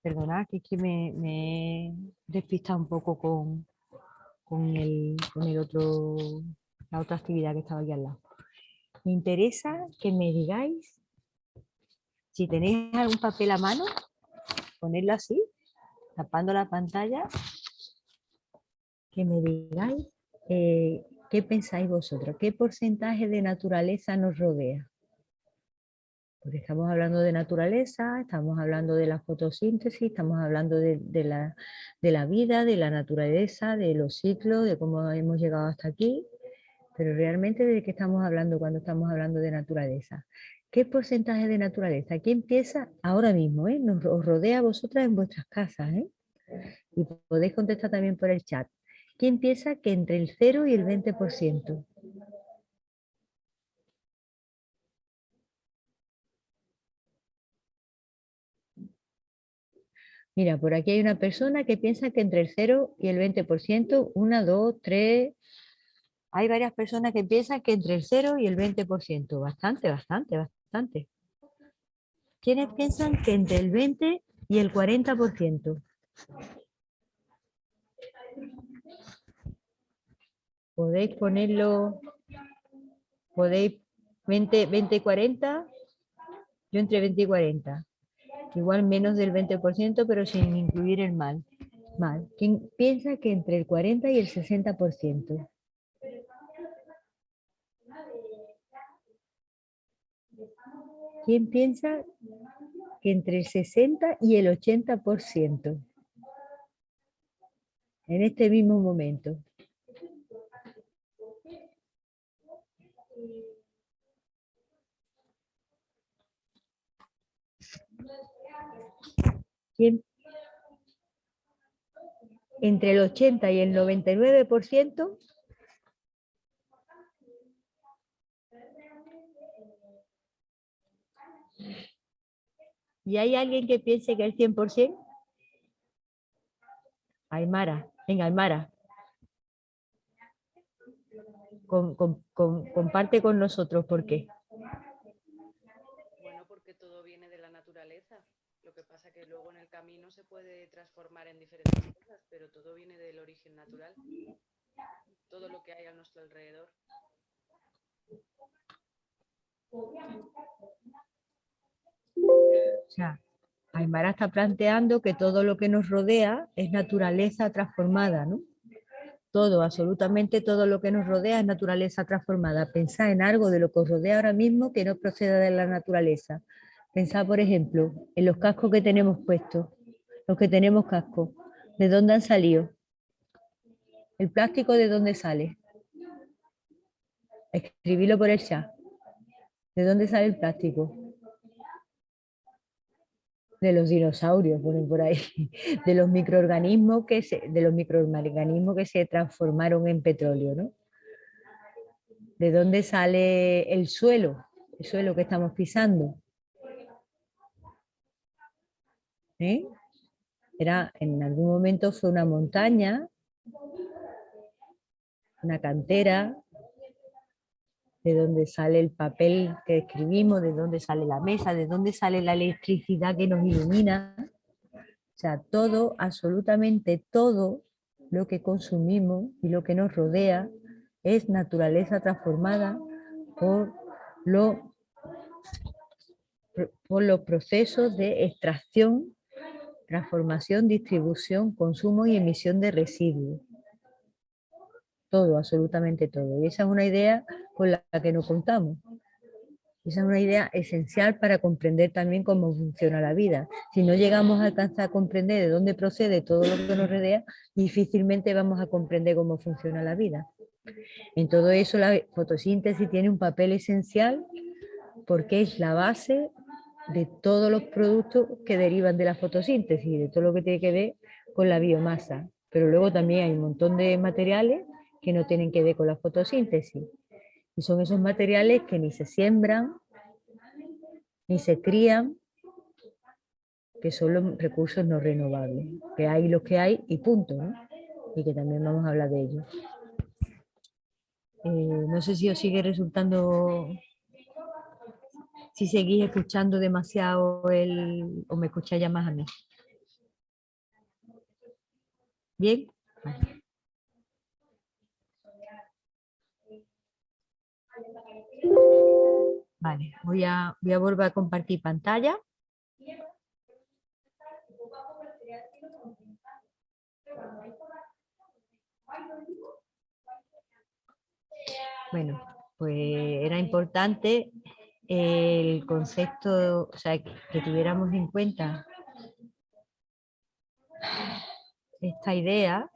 Perdonad, que es que me he despistado un poco con la otra actividad que estaba aquí al lado. Me interesa que me digáis, si tenéis algún papel a mano, ponedlo así, tapando la pantalla, que me digáis qué pensáis vosotros, qué porcentaje de naturaleza nos rodea. Porque estamos hablando de naturaleza, estamos hablando de la fotosíntesis, estamos hablando de la vida, de la naturaleza, de los ciclos, de cómo hemos llegado hasta aquí, pero realmente ¿de qué estamos hablando cuando estamos hablando de naturaleza? ¿Qué porcentaje de naturaleza? ¿Quién piensa ahora mismo? Os rodea a vosotras en vuestras casas, y podéis contestar también por el chat. ¿Quién piensa que entre el 0 y el 20%? Mira, por aquí hay una persona que piensa que entre el 0 y el 20%, 1, 2, 3... Hay varias personas que piensan que entre el 0 y el 20%. Bastante. ¿Quiénes piensan que entre el 20 y el 40%? Podéis ponerlo, 20 y 40, yo entre 20 y 40. Igual menos del 20%, pero sin incluir el mal. ¿Quién piensa que entre el 40 y el 60%? ¿Quién piensa que entre el 60 y el 80%? En este mismo momento. ¿Quién? Entre el 80 y el 99%. ¿Y hay alguien que piense que el 100%? Aymara, venga, Aymara. Comparte con nosotros por qué. Bueno, porque todo viene de la naturaleza. Lo que pasa que luego en el camino se puede transformar en diferentes cosas, pero todo viene del origen natural. Todo lo que hay a nuestro alrededor. O sea, Aymara está planteando que todo lo que nos rodea es naturaleza transformada, ¿no? Todo, absolutamente todo lo que nos rodea es naturaleza transformada. Pensad en algo de lo que os rodea ahora mismo que no proceda de la naturaleza. Pensad, por ejemplo, en los cascos que tenemos puestos, los que tenemos cascos. ¿De dónde han salido? ¿El plástico de dónde sale? Escribidlo por el chat. ¿De dónde sale el plástico? De los dinosaurios, ponen por ahí, de los microorganismos que se transformaron en petróleo, ¿no? ¿De dónde sale el suelo que estamos pisando? En algún momento fue una montaña, una cantera, de dónde sale el papel que escribimos, de dónde sale la mesa, de dónde sale la electricidad que nos ilumina. O sea, todo, absolutamente todo lo que consumimos y lo que nos rodea es naturaleza transformada por los procesos de extracción, transformación, distribución, consumo y emisión de residuos. Todo, absolutamente todo. Y esa es una idea con la que no contamos. Esa es una idea esencial para comprender también cómo funciona la vida. Si no llegamos a alcanzar a comprender de dónde procede todo lo que nos rodea, difícilmente vamos a comprender cómo funciona la vida. En todo eso la fotosíntesis tiene un papel esencial porque es la base de todos los productos que derivan de la fotosíntesis, de todo lo que tiene que ver con la biomasa. Pero luego también hay un montón de materiales que no tienen que ver con la fotosíntesis. Y son esos materiales que ni se siembran, ni se crían, que son los recursos no renovables. Que hay los que hay y punto, ¿no? Y que también vamos a hablar de ellos. No sé si os sigue resultando, si seguís escuchando demasiado o me escucháis ya más a mí. ¿Bien? Vale. Vale, voy a volver a compartir pantalla. Bueno, pues era importante el concepto, o sea, que tuviéramos en cuenta esta idea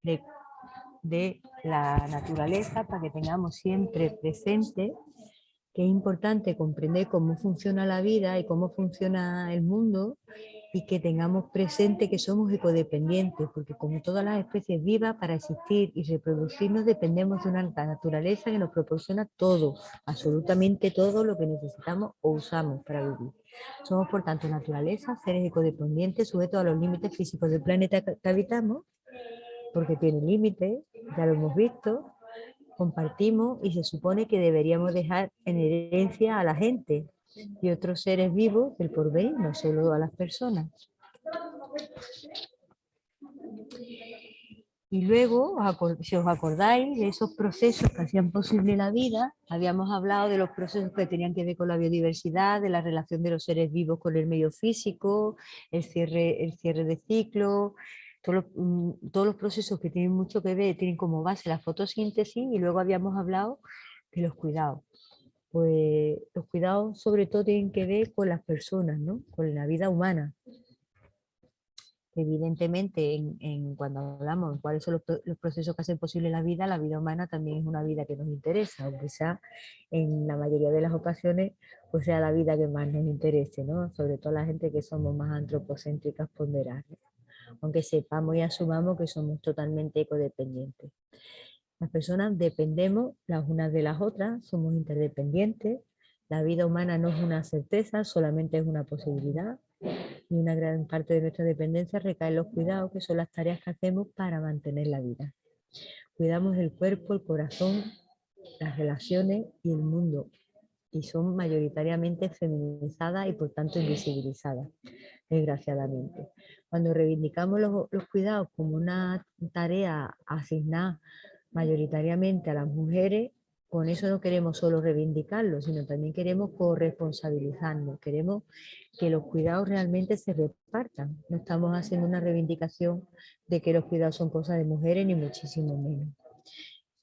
de la naturaleza para que tengamos siempre presente que es importante comprender cómo funciona la vida y cómo funciona el mundo y que tengamos presente que somos ecodependientes, porque como todas las especies vivas, para existir y reproducirnos dependemos de una naturaleza que nos proporciona todo, absolutamente todo lo que necesitamos o usamos para vivir. Somos, por tanto, naturaleza, seres ecodependientes sujetos a los límites físicos del planeta que habitamos, porque tiene límites, ya lo hemos visto, compartimos y se supone que deberíamos dejar en herencia a la gente y otros seres vivos del porvenir, no solo a las personas. Y luego, si os acordáis de esos procesos que hacían posible la vida, habíamos hablado de los procesos que tenían que ver con la biodiversidad, de la relación de los seres vivos con el medio físico, el cierre de ciclo, todos los procesos que tienen mucho que ver, tienen como base la fotosíntesis, y luego habíamos hablado de los cuidados. Pues los cuidados sobre todo tienen que ver con las personas, ¿no? Con la vida humana. Evidentemente, cuando hablamos de cuáles son los procesos que hacen posible la vida humana también es una vida que nos interesa, aunque sea en la mayoría de las ocasiones, pues sea la vida que más nos interese, ¿no? Sobre todo la gente que somos más antropocéntricas ponderadas, aunque sepamos y asumamos que somos totalmente ecodependientes. Las personas dependemos las unas de las otras, somos interdependientes, la vida humana no es una certeza, solamente es una posibilidad. Y una gran parte de nuestra dependencia recae en los cuidados, que son las tareas que hacemos para mantener la vida. Cuidamos el cuerpo, el corazón, las relaciones y el mundo, y son mayoritariamente feminizadas y por tanto invisibilizadas, desgraciadamente. Cuando reivindicamos los cuidados como una tarea asignada mayoritariamente a las mujeres, con eso no queremos solo reivindicarlo, sino también queremos corresponsabilizarnos, queremos que los cuidados realmente se repartan. No estamos haciendo una reivindicación de que los cuidados son cosas de mujeres, ni muchísimo menos.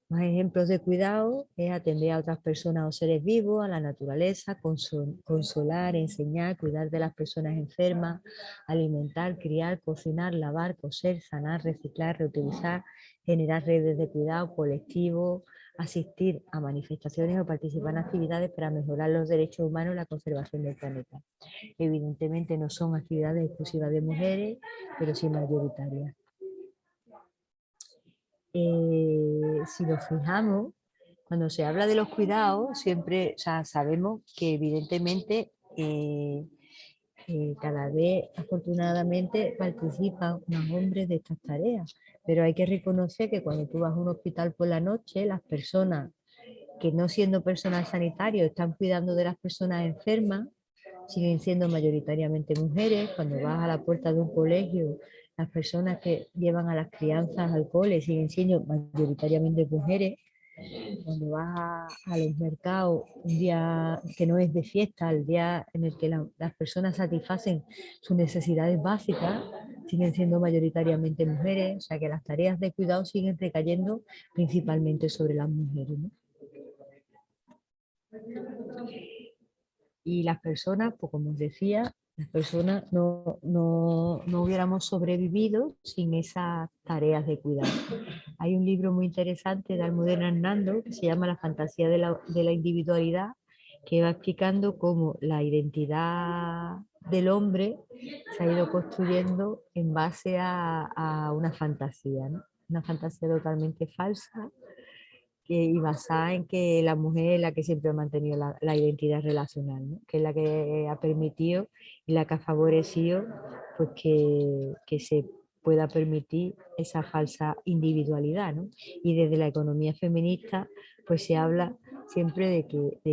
Más ejemplos de cuidado es atender a otras personas o seres vivos, a la naturaleza, consolar, enseñar, cuidar de las personas enfermas, alimentar, criar, cocinar, lavar, coser, sanar, reciclar, reutilizar, generar redes de cuidado colectivo, asistir a manifestaciones o participar en actividades para mejorar los derechos humanos y la conservación del planeta. Evidentemente no son actividades exclusivas de mujeres, pero sí mayoritarias. Si nos fijamos, cuando se habla de los cuidados, siempre sabemos que evidentemente cada vez afortunadamente participan más hombres de estas tareas, pero hay que reconocer que cuando tú vas a un hospital por la noche, las personas que no siendo personal sanitario están cuidando de las personas enfermas, siguen siendo mayoritariamente mujeres. Cuando vas a la puerta de un colegio, las personas que llevan a las crianzas al cole siguen siendo mayoritariamente mujeres. Cuando vas a los mercados, un día que no es de fiesta, el día en el que las personas satisfacen sus necesidades básicas, siguen siendo mayoritariamente mujeres. O sea que las tareas de cuidado siguen recayendo principalmente sobre las mujeres, ¿no? Y las personas, pues como os decía, las personas no hubiéramos sobrevivido sin esas tareas de cuidado. Hay un libro muy interesante de Almudena Hernando que se llama La fantasía de la individualidad, que va explicando cómo la identidad del hombre se ha ido construyendo en base a una fantasía, ¿no? Una fantasía totalmente falsa, y basada en que la mujer es la que siempre ha mantenido la identidad relacional, ¿no? Que es la que ha permitido y la que ha favorecido, pues, que se pueda permitir esa falsa individualidad, ¿no? Y desde la economía feminista pues se habla siempre de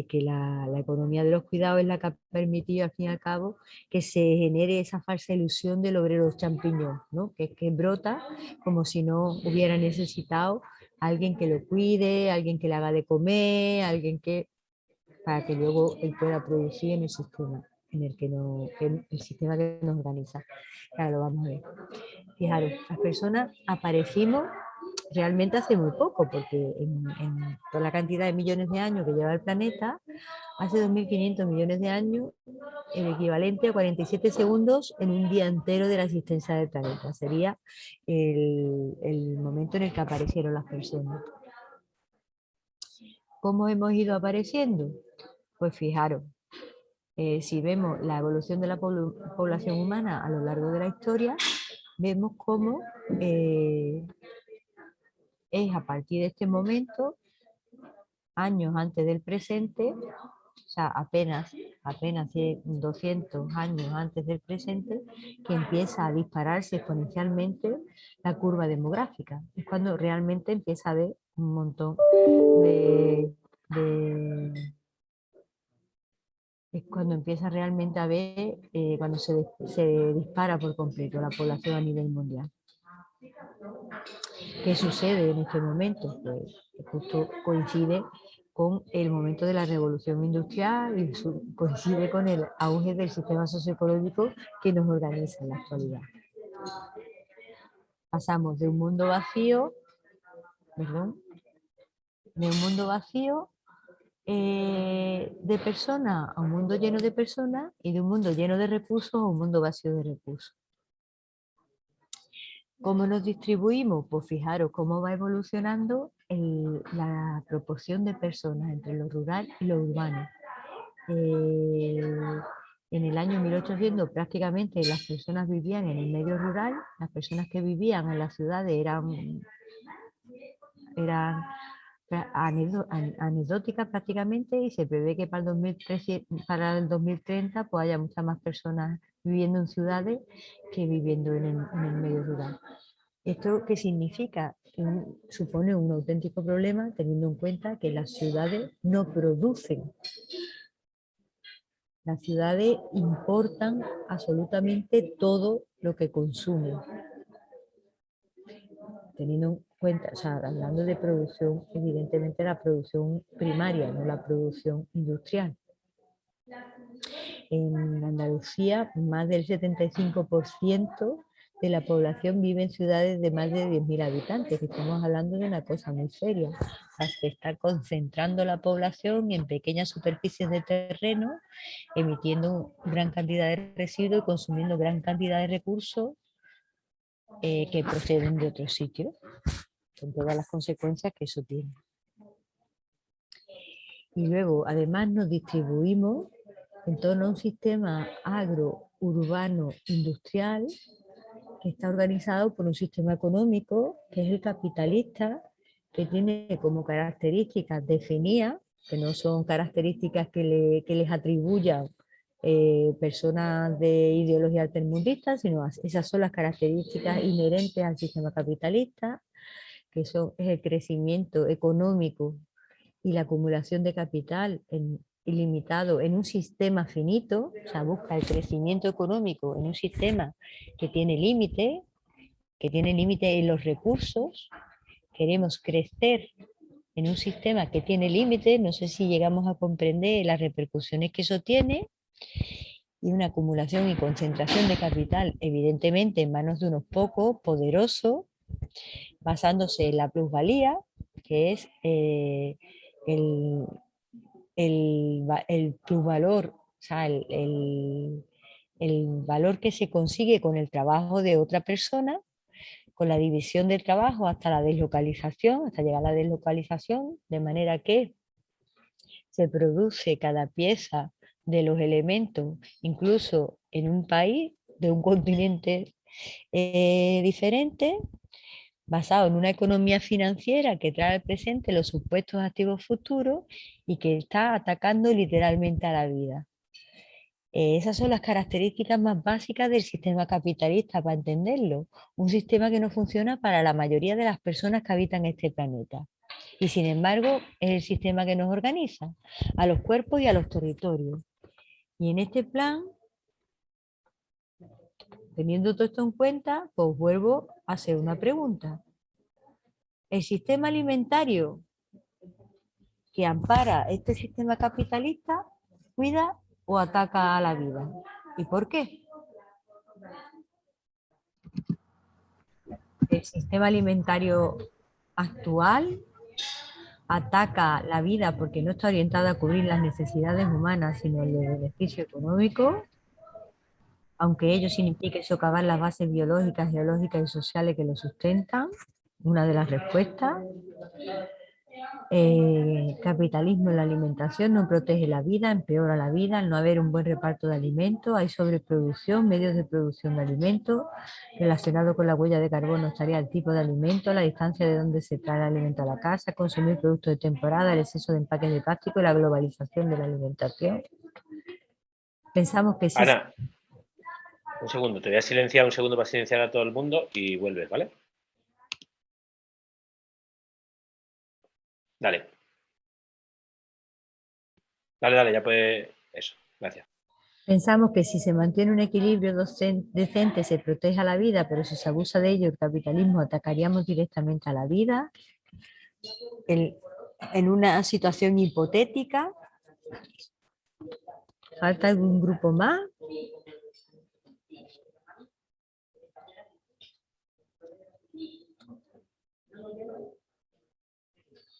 que la economía de los cuidados es la que ha permitido al fin y al cabo que se genere esa falsa ilusión del obrero champiñón, ¿no? Que brota como si no hubiera necesitado alguien que lo cuide, alguien que le haga de comer, alguien que, para que luego él pueda producir en el sistema en el que el sistema que nos organiza. Ahora lo vamos a ver. Fijaros, las personas aparecimos realmente hace muy poco, porque en toda la cantidad de millones de años que lleva el planeta, hace 2.500 millones de años, el equivalente a 47 segundos en un día entero de la existencia del planeta. Sería el momento en el que aparecieron las personas. ¿Cómo hemos ido apareciendo? Pues fijaros, si vemos la evolución de la población humana a lo largo de la historia, vemos cómo es a partir de este momento, años antes del presente, o sea, apenas 200 años antes del presente, que empieza a dispararse exponencialmente la curva demográfica. Es cuando realmente empieza a haber un montón es cuando empieza realmente a ver, cuando se dispara por completo la población a nivel mundial. ¿Qué sucede en este momento? Pues justo coincide con el momento de la revolución industrial y coincide con el auge del sistema socioeconómico que nos organiza en la actualidad. Pasamos de un mundo vacío, de personas a un mundo lleno de personas, y de un mundo lleno de recursos a un mundo vacío de recursos. ¿Cómo nos distribuimos? Pues fijaros cómo va evolucionando la proporción de personas entre lo rural y lo urbano. En el año 1800 prácticamente las personas vivían en el medio rural, las personas que vivían en las ciudades eran anecdóticas prácticamente, y se prevé que para el 2030 pues haya muchas más personas viviendo en ciudades que viviendo en el medio rural. ¿Esto qué significa? Supone un auténtico problema, teniendo en cuenta que las ciudades no producen. Las ciudades importan absolutamente todo lo que consumen. Teniendo en cuenta, o sea, hablando de producción, evidentemente la producción primaria, no la producción industrial. En Andalucía, más del 75% de la población vive en ciudades de más de 10.000 habitantes. Estamos hablando de una cosa muy seria. Se está concentrando la población en pequeñas superficies de terreno, emitiendo gran cantidad de residuos y consumiendo gran cantidad de recursos que proceden de otros sitios, con todas las consecuencias que eso tiene. Y luego, además, nos distribuimos en torno a un sistema agro-urbano industrial que está organizado por un sistema económico que es el capitalista, que tiene como características definidas, que no son características que les atribuyan personas de ideología altermundista, sino esas son las características inherentes al sistema capitalista, que es el crecimiento económico y la acumulación de capital ilimitado en un sistema finito, o sea, busca el crecimiento económico en un sistema que tiene límite en los recursos. Queremos crecer en un sistema que tiene límites, no sé si llegamos a comprender las repercusiones que eso tiene, y una acumulación y concentración de capital, evidentemente en manos de unos pocos, poderosos, basándose en la plusvalía, que es el plusvalor, o sea, el valor que se consigue con el trabajo de otra persona, con la división del trabajo hasta la deslocalización, hasta llegar a la deslocalización, de manera que se produce cada pieza de los elementos, incluso en un país, de un continente diferente, basado en una economía financiera que trae al presente los supuestos activos futuros y que está atacando literalmente a la vida. Esas son las características más básicas del sistema capitalista, para entenderlo. Un sistema que no funciona para la mayoría de las personas que habitan este planeta. Y sin embargo, es el sistema que nos organiza a los cuerpos y a los territorios. Y en este plan, teniendo todo esto en cuenta, pues vuelvo a hacer una pregunta. ¿El sistema alimentario que ampara este sistema capitalista cuida o ataca a la vida? ¿Y por qué? El sistema alimentario actual ataca la vida porque no está orientada a cubrir las necesidades humanas, sino el de beneficio económico, aunque ello signifique socavar las bases biológicas, geológicas y sociales que lo sustentan. Una de las respuestas. Capitalismo en la alimentación no protege la vida, empeora la vida. Al no haber un buen reparto de alimentos, hay sobreproducción, medios de producción de alimentos. Relacionado con la huella de carbono estaría el tipo de alimento, la distancia de donde se trae el alimento a la casa, consumir productos de temporada, el exceso de empaques de plástico y la globalización de la alimentación. Pensamos que sí. Ana, un segundo, te voy a silenciar un segundo para silenciar a todo el mundo y vuelves, ¿vale? Dale. Dale, ya puedes... Eso, gracias. Pensamos que si se mantiene un equilibrio decente se protege a la vida, pero si se abusa de ello, el capitalismo atacaríamos directamente a la vida. En una situación hipotética, ¿falta algún grupo más?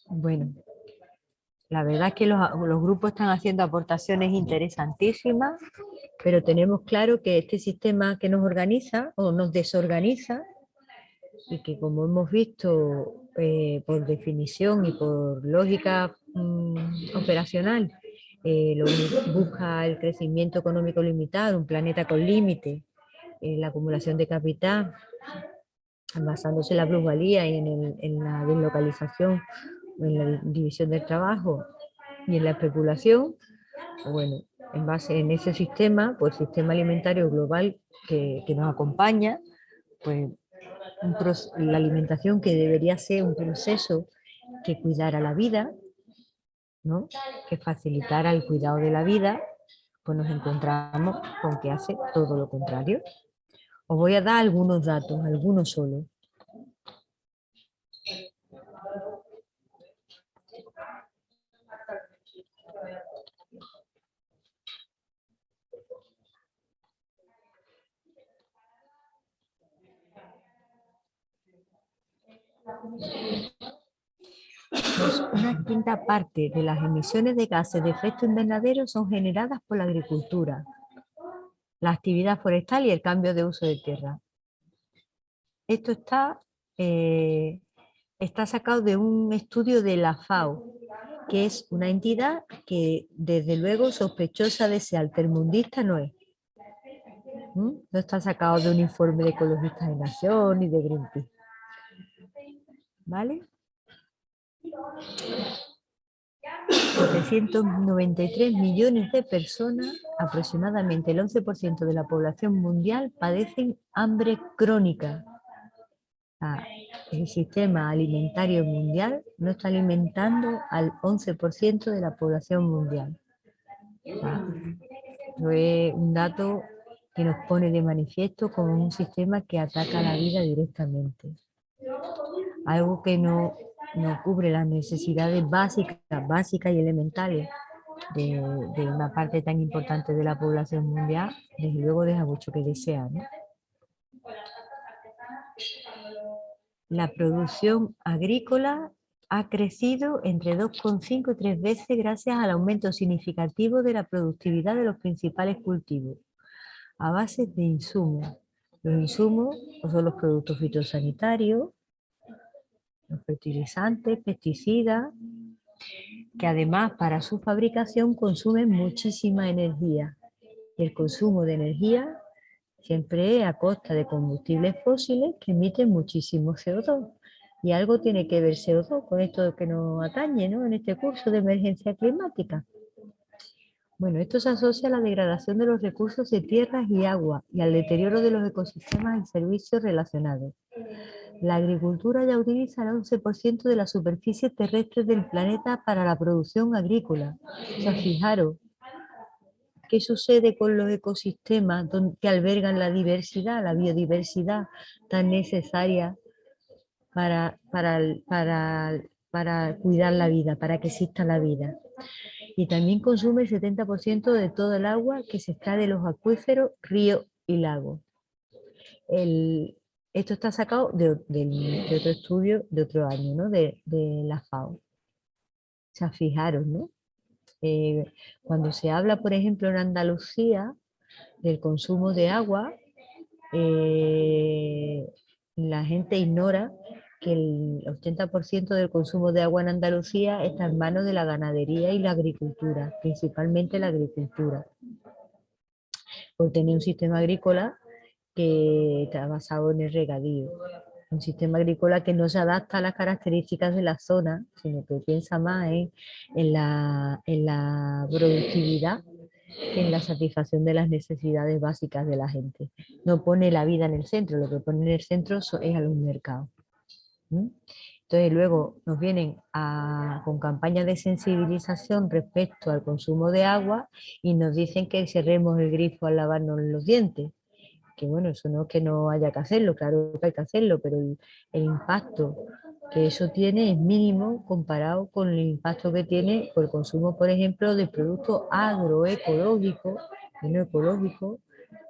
Bueno, la verdad es que los grupos están haciendo aportaciones interesantísimas, pero tenemos claro que este sistema que nos organiza o nos desorganiza, y que, como hemos visto, por definición y por lógica operacional, busca el crecimiento económico limitado, un planeta con límite, la acumulación de capital, basándose en la plusvalía y en la deslocalización, en la división del trabajo y en la especulación. Bueno, en base en ese sistema, pues el sistema alimentario global que nos acompaña, pues la alimentación, que debería ser un proceso que cuidara la vida, ¿no?, que facilitara el cuidado de la vida, pues nos encontramos con que hace todo lo contrario. Os voy a dar algunos datos, algunos solo. Pues una quinta parte de las emisiones de gases de efecto invernadero son generadas por la agricultura, la actividad forestal y el cambio de uso de tierra. Esto está sacado de un estudio de la FAO, que es una entidad que, desde luego, sospechosa de ser altermundista no es. No está sacado de un informe de Ecologistas en Acción ni de Greenpeace. ¿Vale? 793 millones de personas, aproximadamente el 11% de la población mundial, padecen hambre crónica. sea, el sistema alimentario mundial no está alimentando al 11% de la población mundial. O sea, es un dato que nos pone de manifiesto como un sistema que ataca la vida directamente. Algo que no cubre las necesidades básicas y elementales de una parte tan importante de la población mundial, desde luego deja mucho que desear, ¿no? La producción agrícola ha crecido entre 2,5 y 3 veces gracias al aumento significativo de la productividad de los principales cultivos, a base de insumos. Los insumos son los productos fitosanitarios, los fertilizantes, pesticidas, que además para su fabricación consumen muchísima energía. Y el consumo de energía siempre es a costa de combustibles fósiles que emiten muchísimo CO2. Y algo tiene que ver CO2 con esto que nos atañe, ¿no?, en este curso de emergencia climática. Bueno, esto se asocia a la degradación de los recursos de tierras y agua y al deterioro de los ecosistemas y servicios relacionados. La agricultura ya utiliza el 11% de la superficie terrestre del planeta para la producción agrícola. O sea, fijaros, ¿qué sucede con los ecosistemas que albergan la diversidad, la biodiversidad tan necesaria para cuidar la vida, para que exista la vida? Y también consume el 70% de todo el agua que se extrae de los acuíferos, ríos y lagos. Esto está sacado de otro estudio de otro año, ¿no?, de la FAO. O sea, fijaros, ¿no? Cuando se habla, por ejemplo, en Andalucía del consumo de agua, la gente ignora que el 80% del consumo de agua en Andalucía está en manos de la ganadería y la agricultura, principalmente la agricultura, por tener un sistema agrícola que está basado en el regadío. Un sistema agrícola que no se adapta a las características de la zona, sino que piensa más en la productividad que en la satisfacción de las necesidades básicas de la gente. No pone la vida en el centro, lo que pone en el centro es a los mercados. Entonces luego nos vienen con campañas de sensibilización respecto al consumo de agua y nos dicen que cerremos el grifo al lavarnos los dientes. Que bueno, eso no es que no haya que hacerlo, claro que hay que hacerlo, pero el impacto que eso tiene es mínimo comparado con el impacto que tiene por el consumo, por ejemplo, de productos agroecológicos y no ecológicos,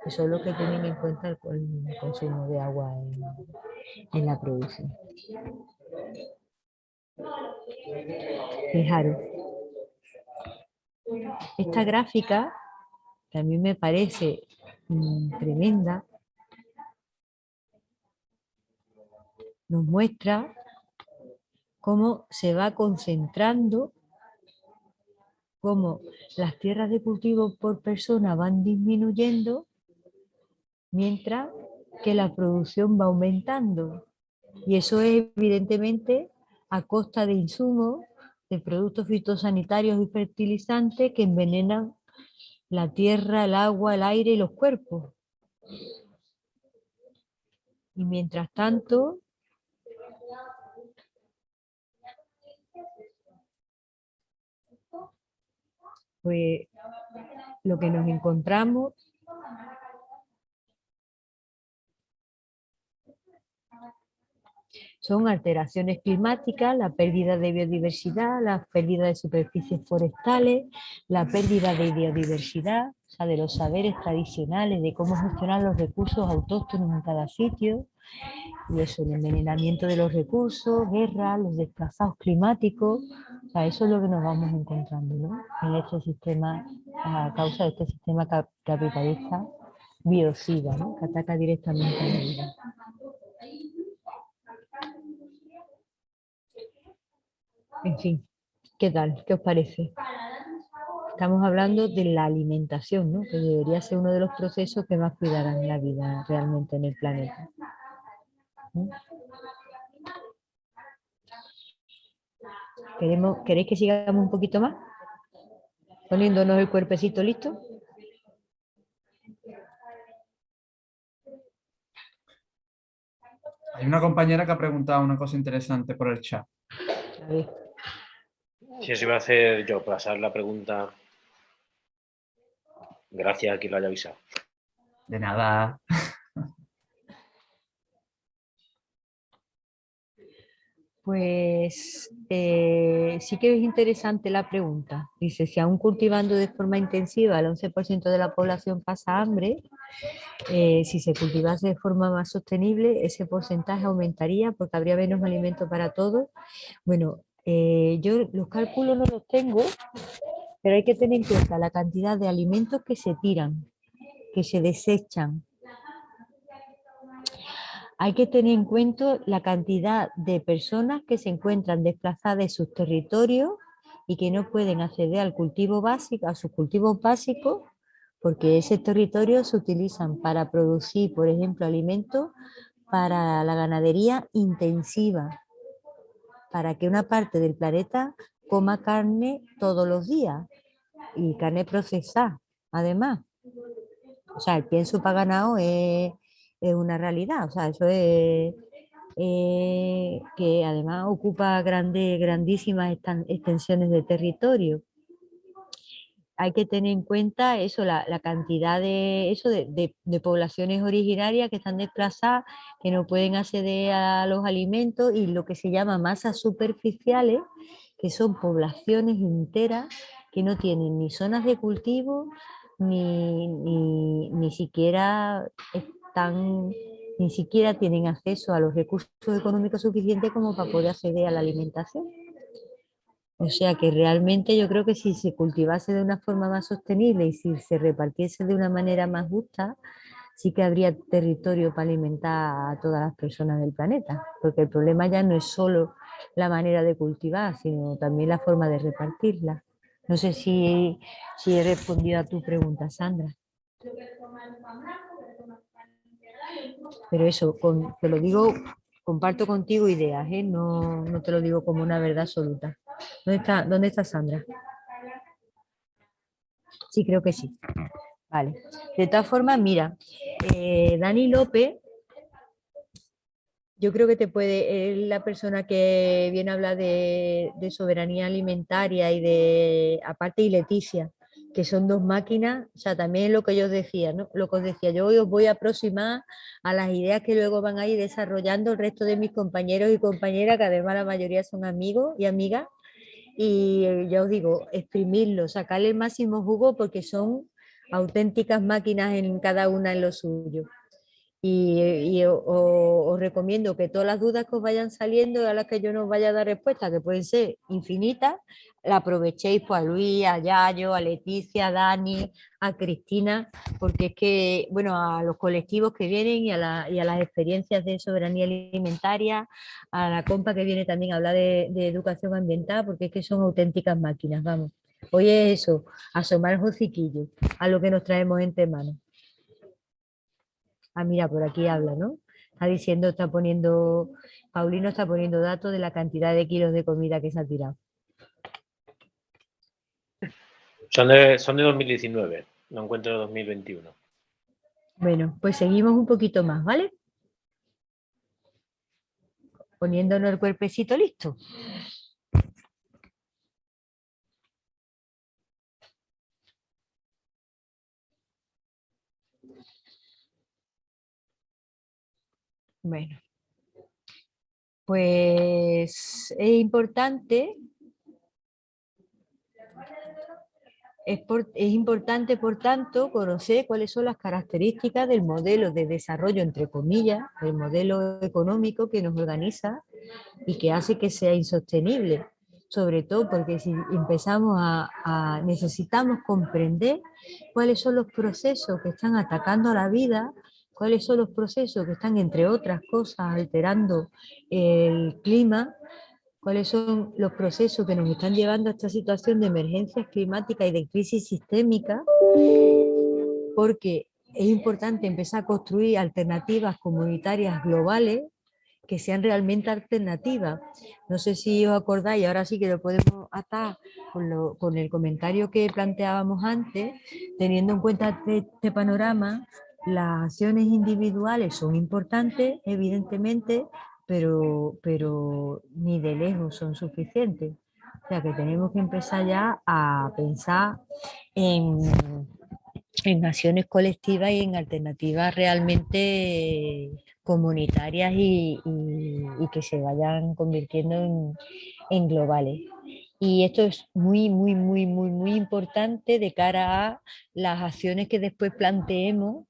que son los que tienen en cuenta el consumo de agua en la producción. Fijaros, esta gráfica, que a mí me parece tremenda, nos muestra cómo se va concentrando, cómo las tierras de cultivo por persona van disminuyendo, mientras que la producción va aumentando. Y eso es evidentemente a costa de insumos, de productos fitosanitarios y fertilizantes que envenenan la tierra, el agua, el aire y los cuerpos. Y mientras tanto, pues lo que nos encontramos son alteraciones climáticas, la pérdida de biodiversidad, la pérdida de superficies forestales, la pérdida de biodiversidad, o sea, de los saberes tradicionales, de cómo gestionar los recursos autóctonos en cada sitio, y eso, el envenenamiento de los recursos, guerras, los desplazados climáticos, o sea, eso es lo que nos vamos encontrando, ¿no?, en este sistema, a causa de este sistema capitalista biocida, ¿no?, que ataca directamente a la vida. En fin, ¿qué tal? ¿Qué os parece? Estamos hablando de la alimentación, ¿no?, que debería ser uno de los procesos que más cuidarán la vida realmente en el planeta. ¿Queréis que sigamos un poquito más? Poniéndonos el cuerpecito listo. Hay una compañera que ha preguntado una cosa interesante por el chat. A ver. Si eso iba a hacer yo, pasar la pregunta. Gracias a quien lo haya avisado. De nada. Pues sí que es interesante la pregunta. Dice, si aún cultivando de forma intensiva el 11% de la población pasa hambre, si se cultivase de forma más sostenible, ese porcentaje aumentaría porque habría menos alimento para todos. Bueno, yo los cálculos no los tengo, pero hay que tener en cuenta la cantidad de alimentos que se tiran, que se desechan. Hay que tener en cuenta la cantidad de personas que se encuentran desplazadas de sus territorios y que no pueden acceder al cultivo básico, a sus cultivos básicos, porque ese territorio se utilizan para producir, por ejemplo, alimentos para la ganadería intensiva, para que una parte del planeta coma carne todos los días y carne procesada, además. O sea, el pienso para ganado es una realidad, o sea, eso es que además ocupa grandísimas extensiones de territorio. Hay que tener en cuenta eso, la cantidad de poblaciones originarias que están desplazadas, que no pueden acceder a los alimentos, y lo que se llama masas superficiales, que son poblaciones enteras que no tienen ni zonas de cultivo, ni siquiera están, ni siquiera tienen acceso a los recursos económicos suficientes como para poder acceder a la alimentación. O sea que realmente yo creo que si se cultivase de una forma más sostenible y si se repartiese de una manera más justa, sí que habría territorio para alimentar a todas las personas del planeta, porque el problema ya no es solo la manera de cultivar, sino también la forma de repartirla. No sé si he respondido a tu pregunta, Sandra. Pero eso, te lo digo, comparto contigo ideas, ¿eh? No te lo digo como una verdad absoluta. ¿Dónde está Sandra? Sí, creo que sí. Vale. De todas formas, mira, Dani López, yo creo que es la persona que viene a hablar de soberanía alimentaria aparte, y Leticia, que son dos máquinas. O sea, también lo que yo os decía, ¿no? Lo que os decía, yo hoy os voy a aproximar a las ideas que luego van a ir desarrollando el resto de mis compañeros y compañeras, que además la mayoría son amigos y amigas. Y ya os digo, exprimirlo, sacarle el máximo jugo, porque son auténticas máquinas en cada una en lo suyo. Y os recomiendo que todas las dudas que os vayan saliendo, a las que yo no os vaya a dar respuesta, que pueden ser infinitas, la aprovechéis pues, a Luis, a Yayo, a Leticia, a Dani, a Cristina, porque es que, bueno, a los colectivos que vienen y a las experiencias de soberanía alimentaria, a la compa que viene también a hablar de educación ambiental, porque es que son auténticas máquinas, vamos. Hoy es eso, asomar el hociquillo a lo que nos traemos entre manos. Ah, mira, por aquí habla, ¿no? Está diciendo, Paulino está poniendo datos de la cantidad de kilos de comida que se ha tirado. Son de 2019, no encuentro de 2021. Bueno, pues seguimos un poquito más, ¿vale? Poniéndonos el cuerpecito listo. Bueno, pues es importante, por tanto, conocer cuáles son las características del modelo de desarrollo, entre comillas, del modelo económico que nos organiza y que hace que sea insostenible. Sobre todo porque si empezamos necesitamos comprender cuáles son los procesos que están atacando a la vida, cuáles son los procesos que están, entre otras cosas, alterando el clima, cuáles son los procesos que nos están llevando a esta situación de emergencias climáticas y de crisis sistémica, porque es importante empezar a construir alternativas comunitarias globales que sean realmente alternativas. No sé si os acordáis, ahora sí que lo podemos atar con el comentario que planteábamos antes, teniendo en cuenta este panorama, Las acciones individuales son importantes, evidentemente, pero ni de lejos son suficientes. O sea que tenemos que empezar ya a pensar en, en acciones colectivas y en alternativas realmente comunitarias y que se vayan convirtiendo en globales. Y esto es muy, muy, muy, muy, muy importante de cara a las acciones que después planteemos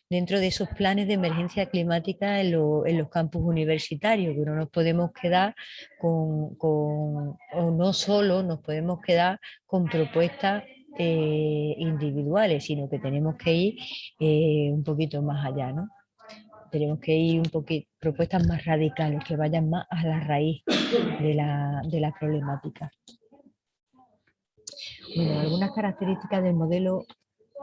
dentro de esos planes de emergencia climática en los campus universitarios, que no nos podemos quedar o no solo nos podemos quedar con propuestas individuales, sino que tenemos que ir un poquito más allá, ¿no? Tenemos que ir un poquito, propuestas más radicales, que vayan más a la raíz de la problemática. Bueno, algunas características del modelo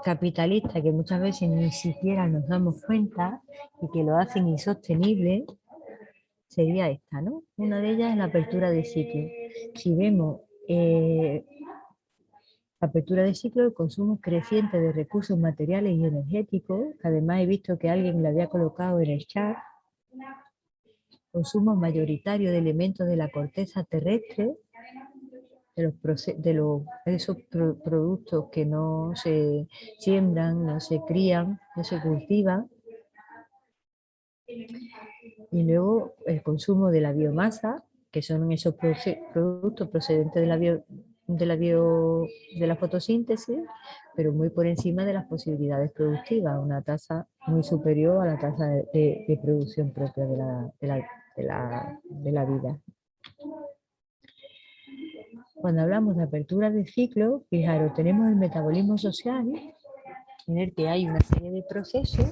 capitalista que muchas veces ni siquiera nos damos cuenta y que lo hacen insostenible sería esta, ¿no? Una de ellas es la apertura de ciclo. Si vemos la apertura de ciclo, el consumo creciente de recursos materiales y energéticos, que además he visto que alguien lo había colocado en el chat, consumo mayoritario de elementos de la corteza terrestre, esos productos que no se siembran, no se crían, no se cultivan. Y luego el consumo de la biomasa, que son esos productos procedentes de la fotosíntesis, pero muy por encima de las posibilidades productivas, una tasa muy superior a la tasa de producción propia de la vida. Cuando hablamos de apertura de ciclo, fijaros, tenemos el metabolismo social, en el que hay una serie de procesos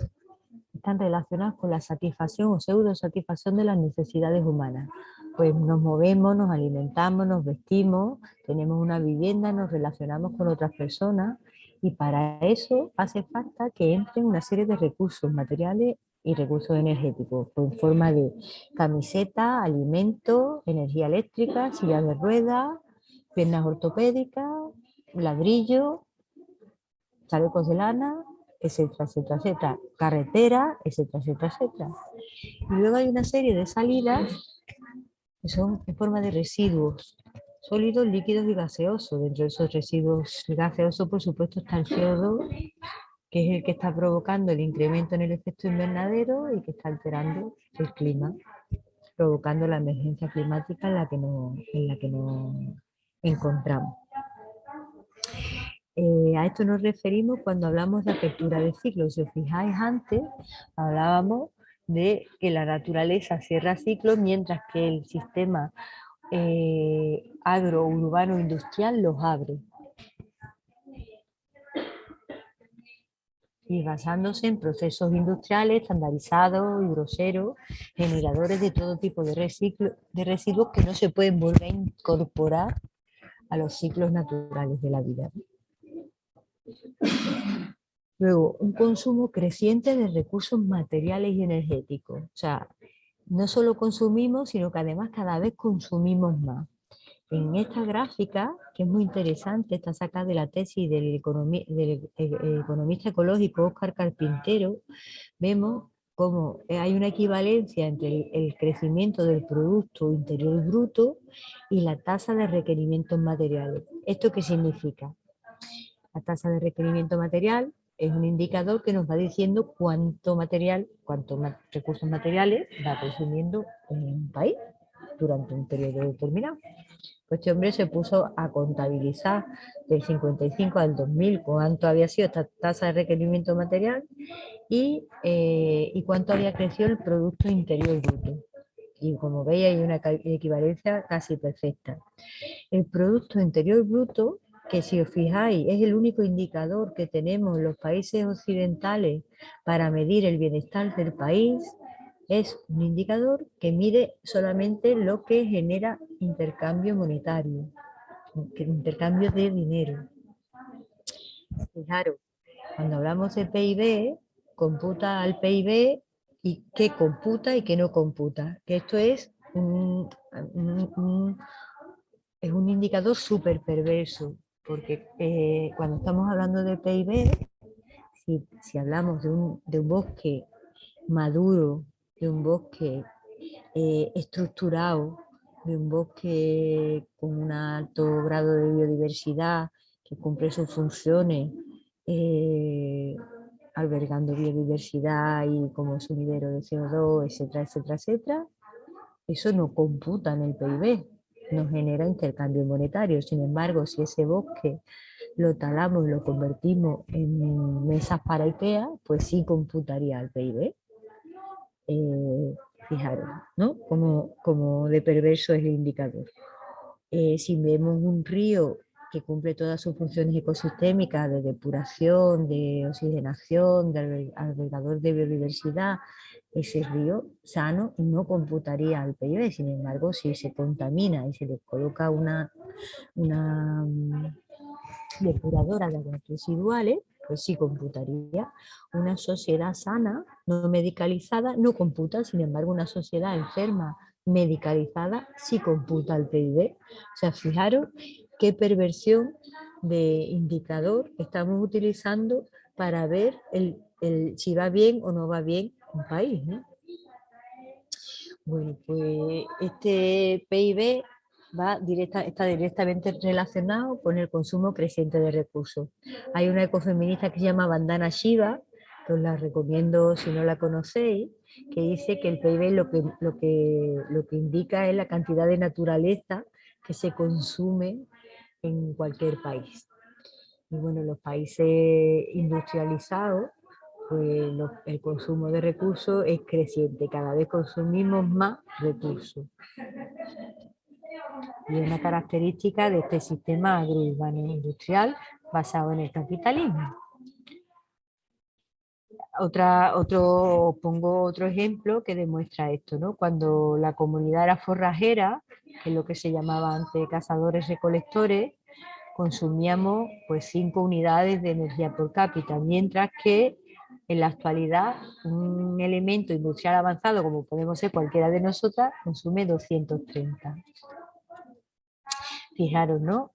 que están relacionados con la satisfacción o pseudo-satisfacción de las necesidades humanas. Pues nos movemos, nos alimentamos, nos vestimos, tenemos una vivienda, nos relacionamos con otras personas y para eso hace falta que entren una serie de recursos materiales y recursos energéticos, en forma de camiseta, alimentos, energía eléctrica, silla de ruedas, piernas ortopédicas, ladrillo, chalecos de lana, etcétera, etcétera, etcétera, carretera, etcétera, etcétera, etcétera. Y luego hay una serie de salidas que son en forma de residuos sólidos, líquidos y gaseosos. Dentro de esos residuos gaseosos, por supuesto, está el CO2, que es el que está provocando el incremento en el efecto invernadero y que está alterando el clima, provocando la emergencia climática en la que nos encontramos. A esto nos referimos cuando hablamos de apertura de ciclos. Si os fijáis, antes hablábamos de que la naturaleza cierra ciclos mientras que el sistema agro-urbano industrial los abre. Y basándose en procesos industriales estandarizados y groseros, generadores de todo tipo de residuos que no se pueden volver a incorporar a los ciclos naturales de la vida. Luego, un consumo creciente de recursos materiales y energéticos. O sea, no solo consumimos, sino que además cada vez consumimos más. En esta gráfica, que es muy interesante, está sacada de la tesis del economista ecológico Óscar Carpintero, vemos cómo hay una equivalencia entre el crecimiento del Producto Interior Bruto y la tasa de requerimientos materiales. ¿Esto qué significa? La tasa de requerimiento material es un indicador que nos va diciendo cuántos recursos materiales va consumiendo un país durante un periodo determinado. Pues este hombre se puso a contabilizar del 55 al 2000 cuánto había sido esta tasa de requerimiento material y cuánto había crecido el Producto Interior Bruto. Y como veis hay una equivalencia casi perfecta. El Producto Interior Bruto, que si os fijáis es el único indicador que tenemos en los países occidentales para medir el bienestar del país, es un indicador que mide solamente lo que genera intercambio monetario, intercambio de dinero. Fijaros, cuando hablamos de PIB, computa al PIB y qué computa y qué no computa. Que esto es un indicador súper perverso, porque cuando estamos hablando de PIB, si hablamos de un bosque maduro, de un bosque estructurado, de un bosque con un alto grado de biodiversidad que cumple sus funciones, albergando biodiversidad y como sumidero de CO2, etcétera, etcétera, etcétera, eso no computa en el PIB, no genera intercambio monetario. Sin embargo, si ese bosque lo talamos y lo convertimos en mesas para IKEA, pues sí computaría el PIB. Fijaros, ¿no? Como de perverso es el indicador. Si vemos un río que cumple todas sus funciones ecosistémicas de depuración, de oxigenación, de albergador de biodiversidad, ese río sano no computaría al PIB. Sin embargo, si se contamina y se le coloca una depuradora de aguas residuales, pues sí computaría. Una sociedad sana, no medicalizada, no computa. Sin embargo, una sociedad enferma, medicalizada, sí computa el PIB. O sea, fijaros qué perversión de indicador estamos utilizando para ver si va bien o no va bien un país, ¿no? Bueno, pues este PIB está directamente relacionado con el consumo creciente de recursos. Hay una ecofeminista que se llama Vandana Shiva, que os la recomiendo si no la conocéis, que dice que el PIB lo que indica es la cantidad de naturaleza que se consume en cualquier país. Y bueno, los países industrializados, pues el consumo de recursos es creciente, cada vez consumimos más recursos. Y es una característica de este sistema agrourbano industrial basado en el capitalismo. Pongo otro ejemplo que demuestra esto, ¿no? Cuando la comunidad era forrajera, que es lo que se llamaba antes cazadores-recolectores, consumíamos pues 5 unidades de energía por cápita, mientras que en la actualidad un elemento industrial avanzado, como podemos ser cualquiera de nosotras, consume 230. Fijaros, ¿no?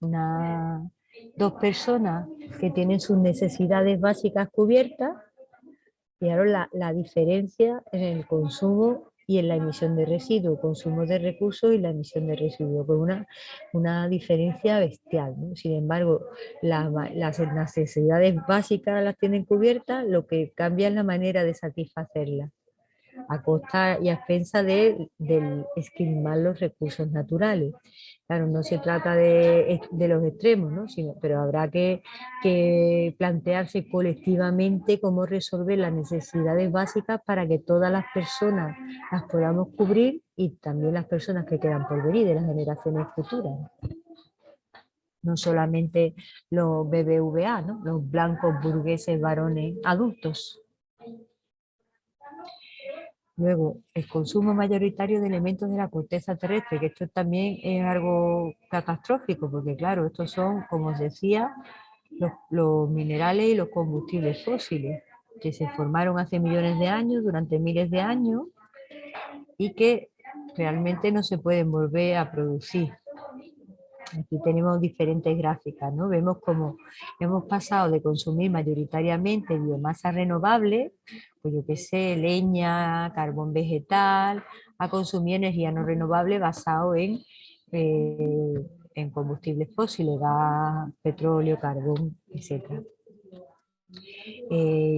Dos personas que tienen sus necesidades básicas cubiertas, fijaros la diferencia en el consumo y en la emisión de residuos, consumo de recursos y la emisión de residuos, con una diferencia bestial, ¿no? Sin embargo, las necesidades básicas las tienen cubiertas, lo que cambia es la manera de satisfacerlas, a costa y a expensa del esquilmar los recursos naturales. Claro, no se trata de los extremos, ¿no? Pero habrá que plantearse colectivamente cómo resolver las necesidades básicas para que todas las personas las podamos cubrir y también las personas que quedan por venir de las generaciones futuras. No solamente los BBVA, ¿no? Los blancos burgueses varones adultos. Luego, el consumo mayoritario de elementos de la corteza terrestre, que esto también es algo catastrófico, porque claro, estos son, como os decía, los minerales y los combustibles fósiles, que se formaron hace millones de años, durante miles de años, y que realmente no se pueden volver a producir. Aquí tenemos diferentes gráficas, ¿no? Vemos cómo hemos pasado de consumir mayoritariamente biomasa renovable, pues yo qué sé, leña, carbón vegetal, a consumir energía no renovable basado en combustibles fósiles, gas, petróleo, carbón, etc.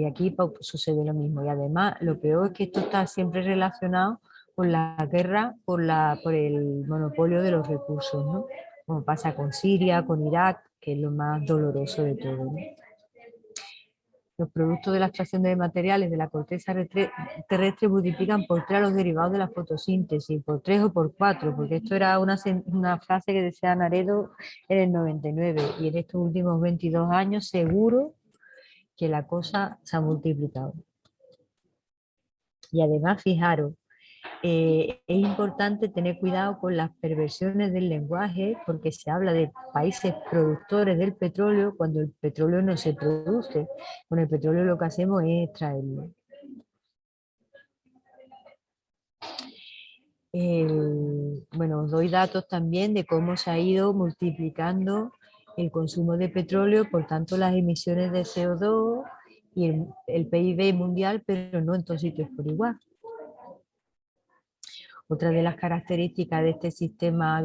Aquí sucede lo mismo y además lo peor es que esto está siempre relacionado con la guerra por el monopolio de los recursos, ¿no? Como pasa con Siria, con Irak, que es lo más doloroso de todo, ¿no? Los productos de la extracción de materiales de la corteza terrestre multiplican por 3 a los derivados de la fotosíntesis, por 3 o por 4, porque esto era una frase que decía Naredo en el 99 y en estos últimos 22 años seguro que la cosa se ha multiplicado. Y además, fijaros, es importante tener cuidado con las perversiones del lenguaje porque se habla de países productores del petróleo cuando el petróleo no se produce. Con el petróleo lo que hacemos es extraerlo. Bueno, os doy datos también de cómo se ha ido multiplicando el consumo de petróleo, por tanto las emisiones de CO2 y el PIB mundial, pero no en todos sitios por igual. Otra de las características de este sistema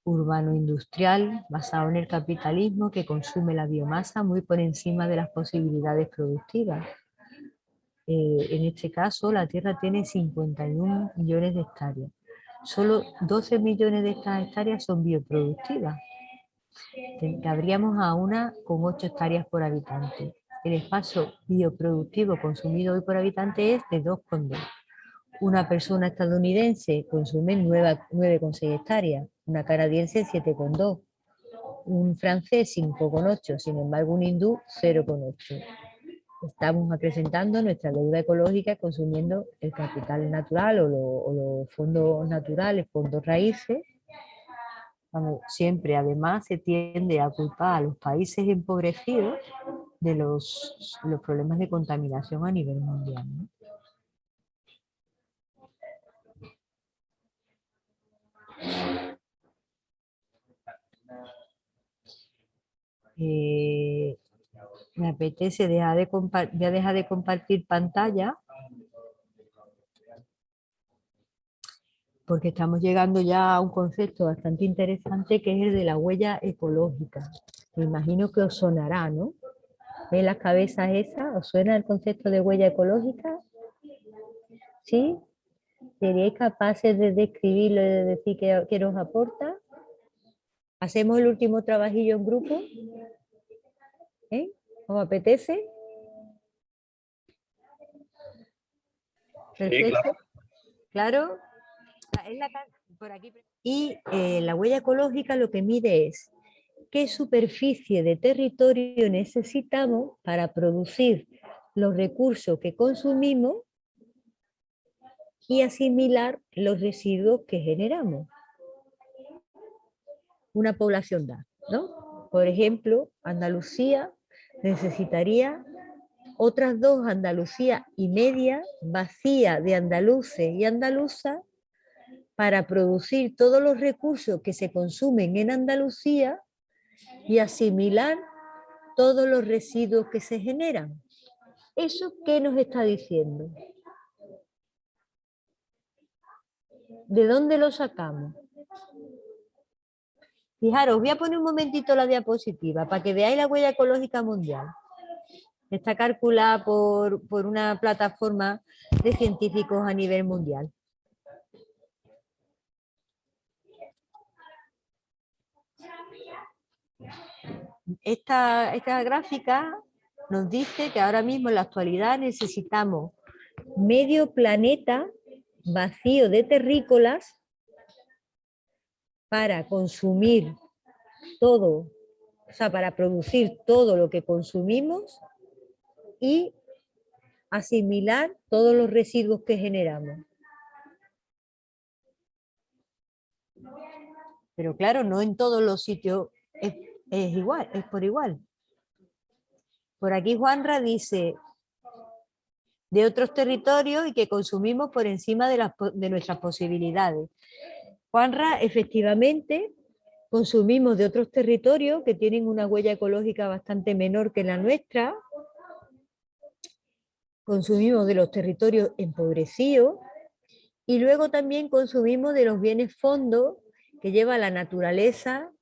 urbano industrial basado en el capitalismo que consume la biomasa muy por encima de las posibilidades productivas. En este caso, la Tierra tiene 51 millones de hectáreas. Solo 12 millones de estas hectáreas son bioproductivas. Cabríamos a una con 8 hectáreas por habitante. El espacio bioproductivo consumido hoy por habitante es de 2,2. Una persona estadounidense consume 9,6 hectáreas, una canadiense 7,2, un francés 5,8, sin embargo un hindú 0,8. Estamos acrecentando nuestra deuda ecológica consumiendo el capital natural o los fondos naturales, fondos raíces. Siempre además se tiende a culpar a los países empobrecidos de los problemas de contaminación a nivel mundial, ¿no? Me apetece voy a dejar de compartir pantalla porque estamos llegando ya a un concepto bastante interesante que es el de la huella ecológica. Me imagino que os sonará, ¿no? ¿Ven las cabezas esas? ¿Os suena el concepto de huella ecológica? ¿Sí? ¿Seríais capaces de describirlo y de decir qué nos aporta? ¿Hacemos el último trabajillo en grupo? ¿Eh? ¿Os apetece? Perfecto. ¿Claro? Por aquí. Y la huella ecológica lo que mide es qué superficie de territorio necesitamos para producir los recursos que consumimos y asimilar los residuos que generamos. Una población da, ¿no? Por ejemplo, Andalucía necesitaría otras 2 Andalucía y media vacía de andaluces y andaluzas para producir todos los recursos que se consumen en Andalucía y asimilar todos los residuos que se generan. ¿Eso qué nos está diciendo? ¿De dónde lo sacamos? Fijaros, voy a poner un momentito la diapositiva para que veáis la huella ecológica mundial. Está calculada por una plataforma de científicos a nivel mundial. Esta gráfica nos dice que ahora mismo en la actualidad necesitamos medio planeta vacío de terrícolas para consumir todo, o sea, para producir todo lo que consumimos y asimilar todos los residuos que generamos. Pero claro, no en todos los sitios es igual, es por igual. Por aquí Juanra dice de otros territorios y que consumimos por encima de nuestras posibilidades. Juanra, efectivamente, consumimos de otros territorios que tienen una huella ecológica bastante menor que la nuestra. Consumimos de los territorios empobrecidos y luego también consumimos de los bienes fondos que lleva la naturaleza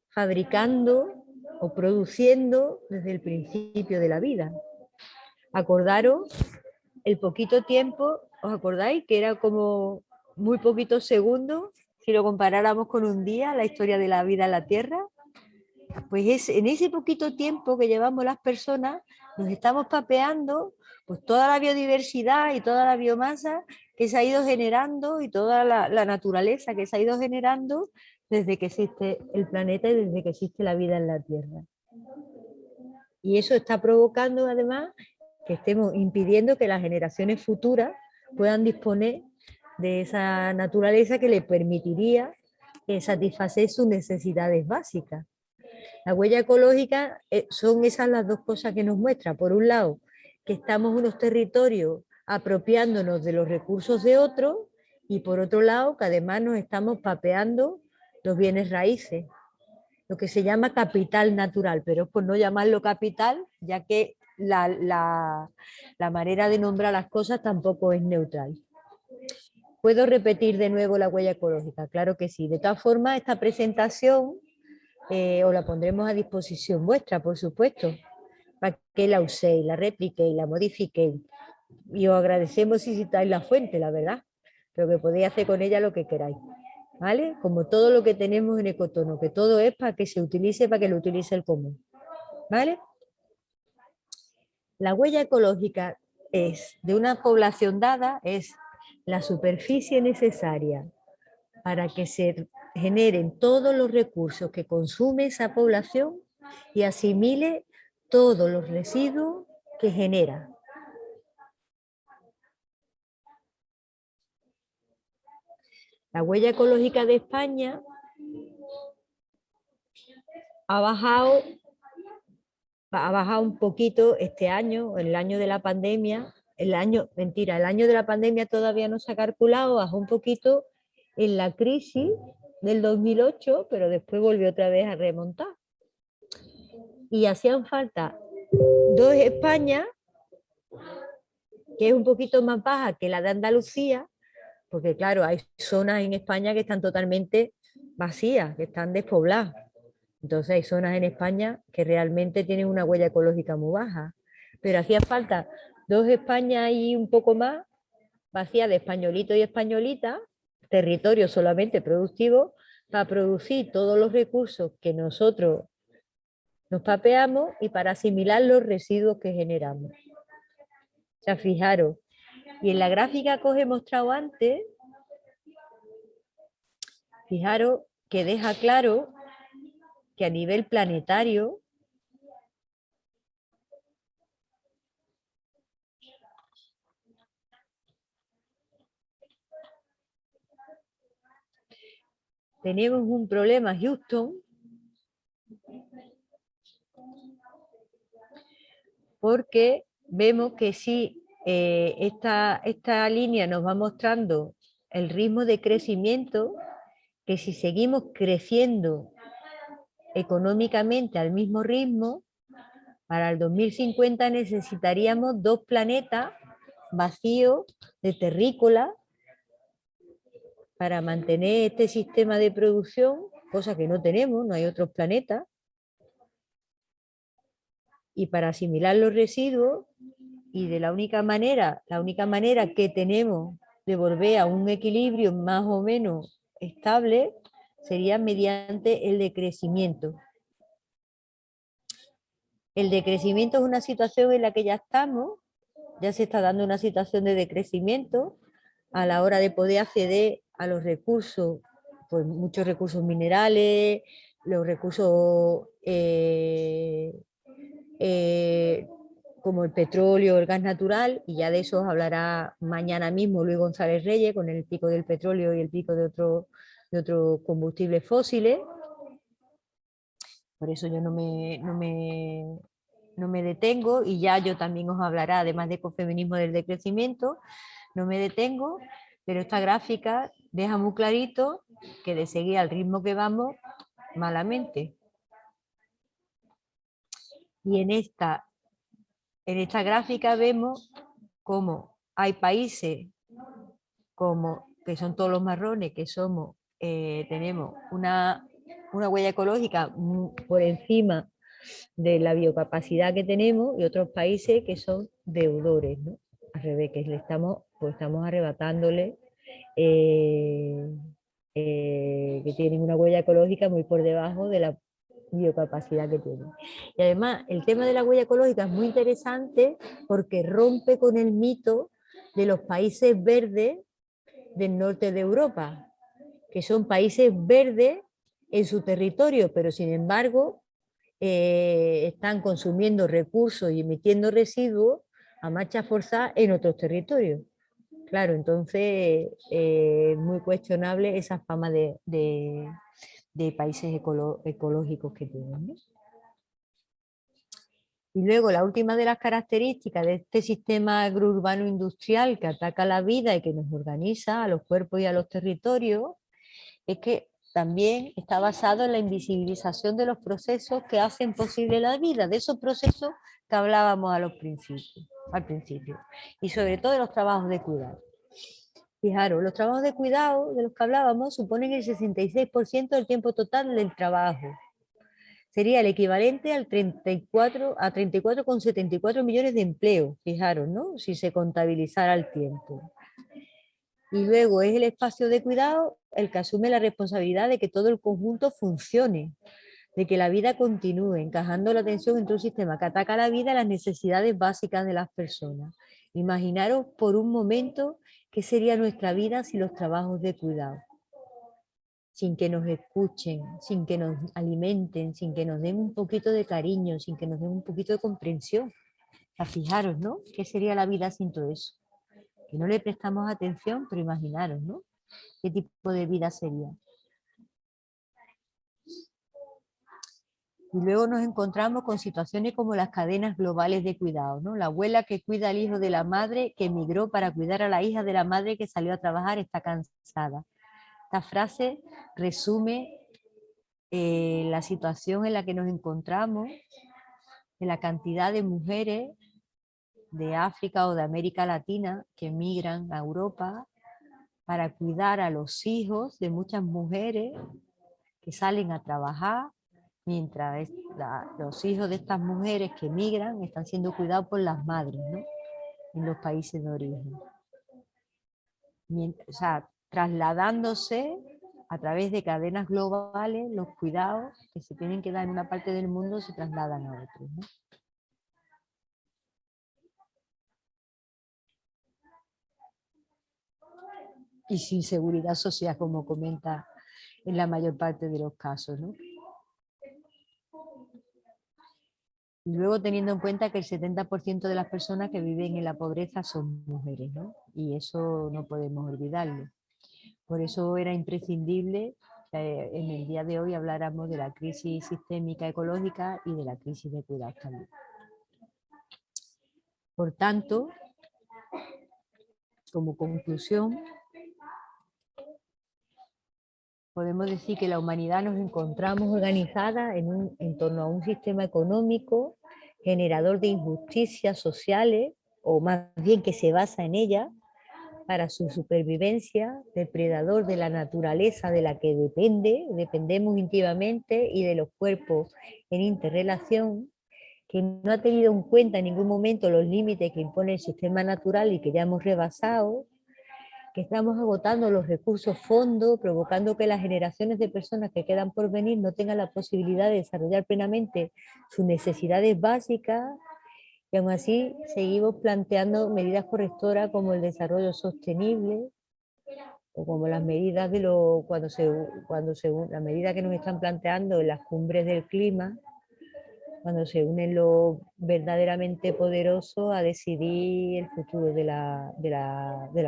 fabricando o produciendo desde el principio de la vida. Acordaros el poquito tiempo, ¿os acordáis? Que era como muy poquitos segundos, si lo comparáramos con un día, la historia de la vida en la Tierra. Pues en ese poquito tiempo que llevamos las personas, nos estamos papeando pues toda la biodiversidad y toda la biomasa que se ha ido generando y toda la naturaleza que se ha ido generando desde que existe el planeta y desde que existe la vida en la Tierra. Y eso está provocando además que estemos impidiendo que las generaciones futuras puedan disponer de esa naturaleza que les permitiría satisfacer sus necesidades básicas. La huella ecológica son esas las dos cosas que nos muestra. Por un lado, que estamos en unos territorios apropiándonos de los recursos de otros y por otro lado, que además nos estamos papeando los bienes raíces, lo que se llama capital natural, pero por no llamarlo capital, ya que la manera de nombrar las cosas tampoco es neutral. ¿Puedo repetir de nuevo la huella ecológica? Claro que sí. De todas formas, esta presentación os la pondremos a disposición vuestra, por supuesto, para que la uséis, la repliquéis, la modifiquéis. Y os agradecemos si citáis la fuente, la verdad, pero que podéis hacer con ella lo que queráis, ¿vale? Como todo lo que tenemos en Ecotono, que todo es para que se utilice, para que lo utilice el común, ¿vale? La huella ecológica es de una población dada, es la superficie necesaria para que se generen todos los recursos que consume esa población y asimile todos los residuos que genera. La huella ecológica de España ha bajado un poquito este año, el año de la pandemia. El año de la pandemia todavía no se ha calculado, bajó un poquito en la crisis del 2008, pero después volvió otra vez a remontar. Y hacían falta 2 Españas, que es un poquito más baja que la de Andalucía, porque claro, hay zonas en España que están totalmente vacías, que están despobladas. Entonces hay zonas en España que realmente tienen una huella ecológica muy baja. Pero hacía falta 2 Españas y un poco más, vacías de españolitos y españolitas, territorio solamente productivo, para producir todos los recursos que nosotros nos papeamos y para asimilar los residuos que generamos. O sea, fijaros, y en la gráfica que os he mostrado antes, fijaros que deja claro que a nivel planetario tenemos un problema, Houston, porque vemos que si esta línea nos va mostrando el ritmo de crecimiento, que si seguimos creciendo económicamente al mismo ritmo, para el 2050 necesitaríamos 2 planetas vacíos de terrícola para mantener este sistema de producción, cosa que no tenemos, no hay otros planetas, y para asimilar los residuos, y de la única manera que tenemos de volver a un equilibrio más o menos estable sería mediante el decrecimiento. El decrecimiento es una situación en la que ya estamos, ya se está dando una situación de decrecimiento a la hora de poder acceder a los recursos, pues muchos recursos minerales, los recursos como el petróleo, el gas natural, y ya de eso os hablará mañana mismo Luis González Reyes con el pico del petróleo y el pico de otros combustibles fósiles. Por eso yo no me detengo, y ya yo también os hablará, además de ecofeminismo del decrecimiento, no me detengo, pero esta gráfica deja muy clarito que de seguir al ritmo que vamos, malamente. Y en esta gráfica vemos cómo hay países que son todos los marrones, que tenemos una huella ecológica por encima de la biocapacidad que tenemos, y otros países que son deudores, ¿no? Al revés, que estamos arrebatándole, que tienen una huella ecológica muy por debajo de la biocapacidad que tienen. Y además el tema de la huella ecológica es muy interesante porque rompe con el mito de los países verdes del norte de Europa, que son países verdes en su territorio, pero sin embargo están consumiendo recursos y emitiendo residuos a marcha forzada en otros territorios. Claro, entonces muy cuestionable esa fama de países ecológicos que tienen, ¿no? Y luego la última de las características de este sistema agrourbano industrial que ataca la vida y que nos organiza a los cuerpos y a los territorios es que también está basado en la invisibilización de los procesos que hacen posible la vida, de esos procesos que hablábamos al principio, y sobre todo de los trabajos de cuidado. Fijaros, los trabajos de cuidado de los que hablábamos suponen el 66% del tiempo total del trabajo. Sería el equivalente al 34,74 millones de empleos, fijaros, ¿no? Si se contabilizara el tiempo. Y luego es el espacio de cuidado el que asume la responsabilidad de que todo el conjunto funcione, de que la vida continúe, encajando la atención entre un sistema que ataca la vida y las necesidades básicas de las personas. Imaginaros por un momento qué sería nuestra vida sin los trabajos de cuidado, sin que nos escuchen, sin que nos alimenten, sin que nos den un poquito de cariño, sin que nos den un poquito de comprensión. A fijaros, ¿no? ¿Qué sería la vida sin todo eso? Que no le prestamos atención, pero imaginaros, ¿no? ¿Qué tipo de vida sería? Y luego nos encontramos con situaciones como las cadenas globales de cuidado, ¿no? La abuela que cuida al hijo de la madre que emigró para cuidar a la hija de la madre que salió a trabajar está cansada. Esta frase resume la situación en la que nos encontramos, de la cantidad de mujeres de África o de América Latina que emigran a Europa para cuidar a los hijos de muchas mujeres que salen a trabajar, mientras los hijos de estas mujeres que emigran están siendo cuidados por las madres, ¿no? En los países de origen. O sea, trasladándose a través de cadenas globales, los cuidados que se tienen que dar en una parte del mundo se trasladan a otros, ¿no? Y sin seguridad social, como comenta en la mayor parte de los casos, ¿no? Y luego teniendo en cuenta que el 70% de las personas que viven en la pobreza son mujeres, ¿no? Y eso no podemos olvidarlo. Por eso era imprescindible que en el día de hoy habláramos de la crisis sistémica ecológica y de la crisis de cuidados también. Por tanto, como conclusión, podemos decir que la humanidad nos encontramos organizada en torno a un sistema económico generador de injusticias sociales, o más bien que se basa en ella, para su supervivencia, depredador de la naturaleza de la que dependemos íntimamente, y de los cuerpos en interrelación, que no ha tenido en cuenta en ningún momento los límites que impone el sistema natural y que ya hemos rebasado, que estamos agotando los recursos fondos, provocando que las generaciones de personas que quedan por venir no tengan la posibilidad de desarrollar plenamente sus necesidades básicas, y aún así seguimos planteando medidas correctoras como el desarrollo sostenible, o como las medidas de la medida que nos están planteando en las cumbres del clima, cuando se unen los verdaderamente poderosos a decidir el futuro de la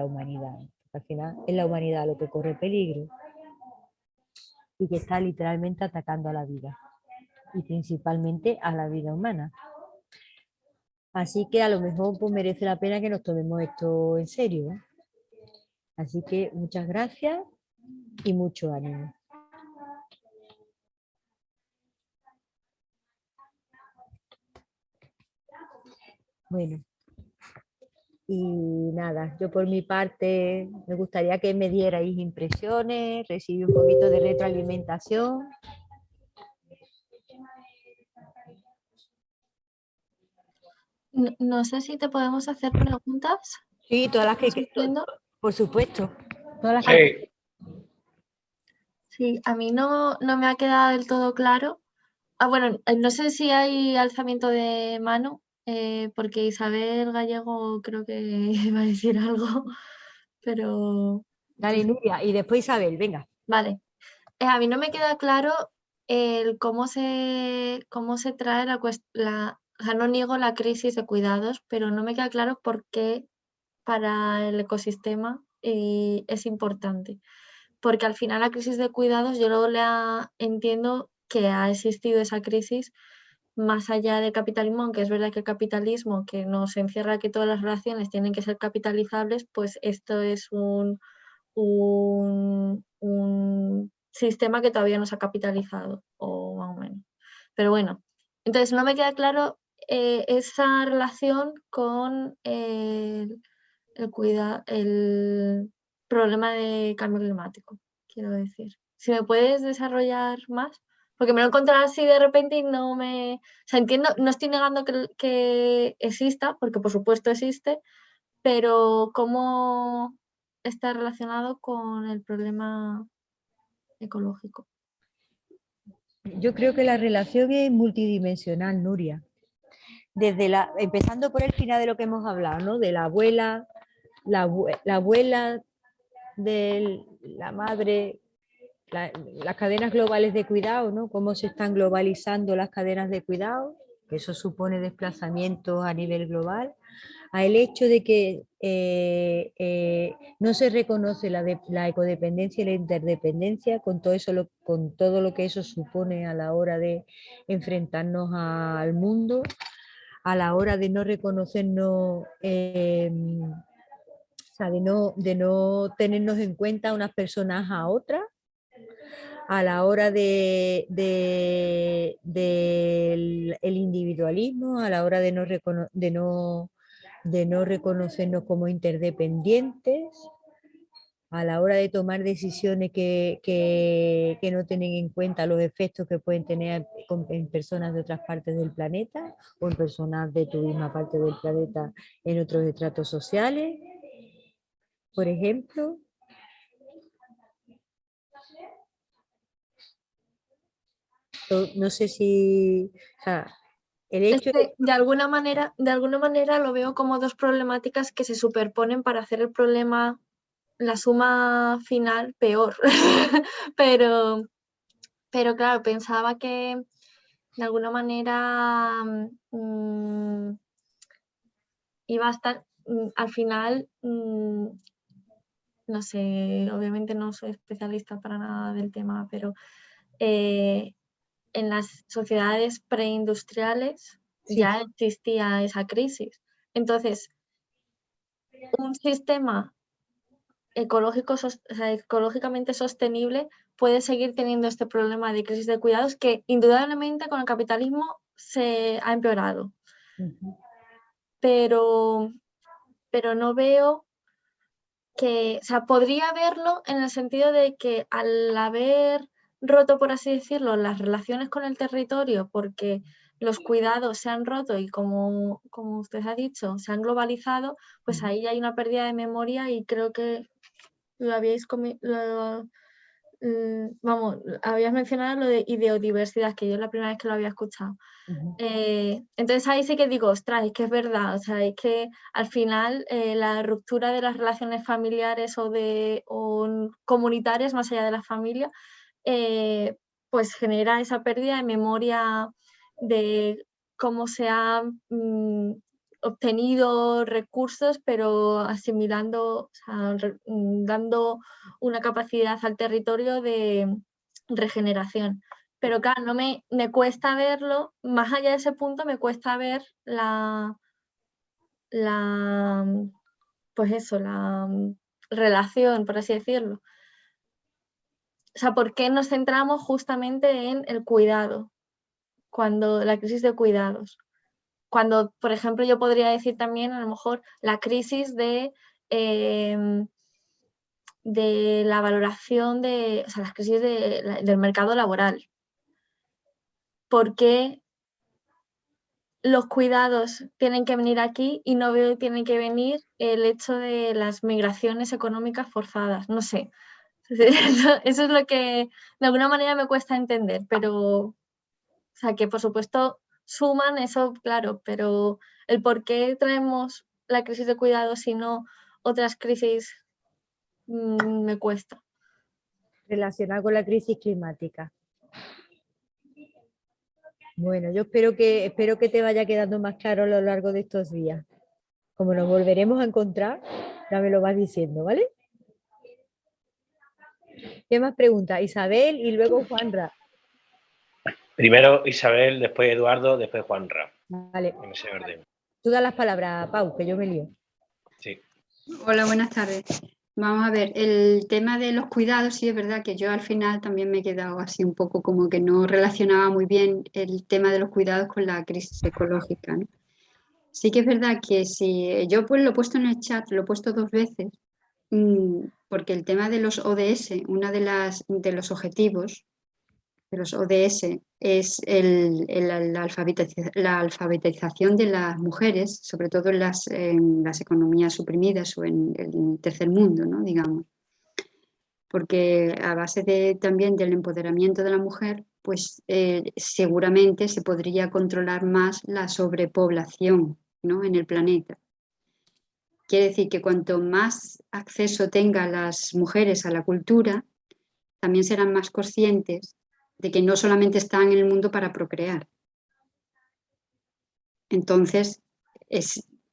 humanidad. Al final es la humanidad lo que corre peligro y que está literalmente atacando a la vida, y principalmente a la vida humana. Así que a lo mejor pues, merece la pena que nos tomemos esto en serio, ¿eh? Así que muchas gracias y mucho ánimo. Bueno, y nada, yo por mi parte me gustaría que me dierais impresiones, recibir un poquito de retroalimentación. No sé si te podemos hacer preguntas. Sí, todas las que... Entiendo. Por supuesto. Todas las Sí. Sí, a mí no me ha quedado del todo claro. Bueno, no sé si hay alzamiento de mano, porque Isabel Gallego creo que iba a decir algo, pero... Dale, Nuria, y después Isabel, venga. Vale. A mí no me queda claro el cómo se trae o sea, no niego la crisis de cuidados, pero no me queda claro por qué para el ecosistema es importante. Porque al final la crisis de cuidados yo entiendo que ha existido esa crisis más allá del capitalismo, aunque es verdad que el capitalismo que nos encierra que todas las relaciones tienen que ser capitalizables, pues esto es sistema que todavía no se ha capitalizado, o más o menos. Pero bueno, entonces no me queda claro esa relación con el problema de cambio climático, quiero decir. Si me puedes desarrollar más, porque me lo he encontrado así de repente y no me... O sea, entiendo, no estoy negando que exista, porque por supuesto existe, pero ¿cómo está relacionado con el problema ecológico? Yo creo que la relación es multidimensional, Nuria. Empezando por el final de lo que hemos hablado, ¿no? De la abuela, la abuela, de la madre, las cadenas globales de cuidado, ¿no? Cómo se están globalizando las cadenas de cuidado, que eso supone desplazamientos a nivel global, al hecho de que no se reconoce la ecodependencia y la interdependencia con con todo lo que eso supone a la hora de enfrentarnos al mundo, a la hora de no reconocernos, o sea, de no tenernos en cuenta unas personas a otras, a la hora del individualismo, a la hora de no reconocernos como interdependientes, a la hora de tomar decisiones que no tienen en cuenta los efectos que pueden tener en personas de otras partes del planeta o en personas de tu misma parte del planeta en otros estratos sociales, por ejemplo. No sé si... O sea, el hecho de alguna manera lo veo como dos problemáticas que se superponen para hacer el problema, la suma final, peor. pero claro, pensaba que de alguna manera iba a estar al final, no sé, obviamente no soy especialista para nada del tema, pero en las sociedades preindustriales ya existía esa crisis. Entonces, un sistema ecológicamente sostenible puede seguir teniendo este problema de crisis de cuidados que indudablemente con el capitalismo se ha empeorado. Pero no veo que, o sea, podría verlo en el sentido de que al haber roto, por así decirlo, las relaciones con el territorio, porque los cuidados se han roto y como usted ha dicho, se han globalizado, pues ahí hay una pérdida de memoria y creo que lo habíais habías mencionado lo de ideodiversidad, que yo es la primera vez que lo había escuchado. Entonces ahí sí que digo, ostras, es que es verdad, o sea, es que al final la ruptura de las relaciones familiares o comunitarias más allá de la familia, pues genera esa pérdida de memoria de cómo se han obtenido recursos, pero asimilando, o sea, dando una capacidad al territorio de regeneración. Pero claro, me cuesta verlo, más allá de ese punto me cuesta ver pues eso, la relación, por así decirlo. O sea, ¿por qué nos centramos justamente en el cuidado? Cuando la crisis de cuidados. Cuando, por ejemplo, yo podría decir también a lo mejor la crisis de la valoración o sea, las crisis del mercado laboral. ¿Por qué los cuidados tienen que venir aquí y no veo que tiene que venir el hecho de las migraciones económicas forzadas? No sé. Eso es lo que de alguna manera me cuesta entender, pero, o sea, que por supuesto suman eso, claro, pero el por qué traemos la crisis de cuidados y no otras crisis me cuesta. Relacionada con la crisis climática. Bueno, yo espero que te vaya quedando más claro a lo largo de estos días. Como nos volveremos a encontrar, ya me lo vas diciendo, ¿vale? ¿Qué más preguntas? Isabel y luego Juanra. Primero Isabel, después Eduardo, después Juanra. Vale. En ese orden. Tú das las palabras, Pau, que yo me lío. Sí. Hola, buenas tardes. Vamos a ver, el tema de los cuidados, sí es verdad que yo al final también me he quedado así un poco como que no relacionaba muy bien el tema de los cuidados con la crisis ecológica, ¿no? Sí que es verdad que si yo pues lo he puesto en el chat, lo he puesto 2 veces, porque el tema de los ODS, uno de los objetivos de los ODS es la alfabetización de las mujeres, sobre todo en las economías suprimidas o en el tercer mundo, ¿no? Digamos. Porque a base también del empoderamiento de la mujer, pues seguramente se podría controlar más la sobrepoblación, ¿no? En el planeta. Quiere decir que cuanto más acceso tengan las mujeres a la cultura, también serán más conscientes de que no solamente están en el mundo para procrear. Entonces,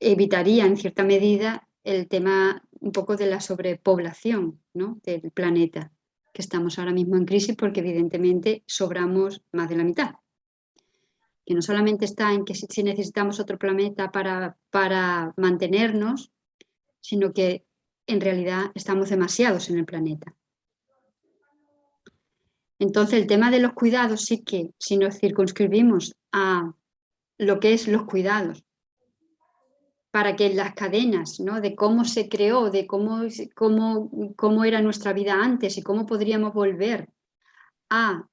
evitaría en cierta medida el tema un poco de la sobrepoblación, ¿no? Del planeta, que estamos ahora mismo en crisis porque evidentemente sobramos más de la mitad. Que no solamente está en que si necesitamos otro planeta para mantenernos, sino que en realidad estamos demasiados en el planeta. Entonces, el tema de los cuidados sí que, si nos circunscribimos a lo que es los cuidados, para que las cadenas, ¿no? De cómo se creó, de cómo era nuestra vida antes y cómo podríamos volver a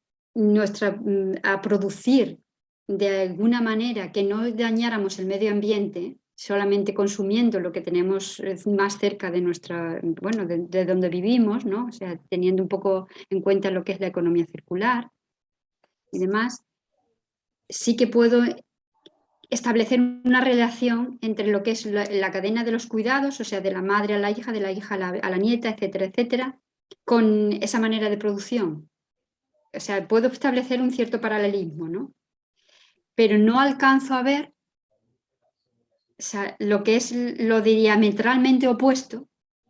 producir de alguna manera que no dañáramos el medio ambiente, solamente consumiendo lo que tenemos más cerca de de donde vivimos, ¿no? O sea, teniendo un poco en cuenta lo que es la economía circular y demás, sí que puedo establecer una relación entre lo que es la cadena de los cuidados, o sea, de la madre a la hija, de la hija a la nieta, etcétera, etcétera, con esa manera de producción. O sea, puedo establecer un cierto paralelismo, ¿no? Pero no alcanzo a ver, o sea, lo que es lo diametralmente opuesto,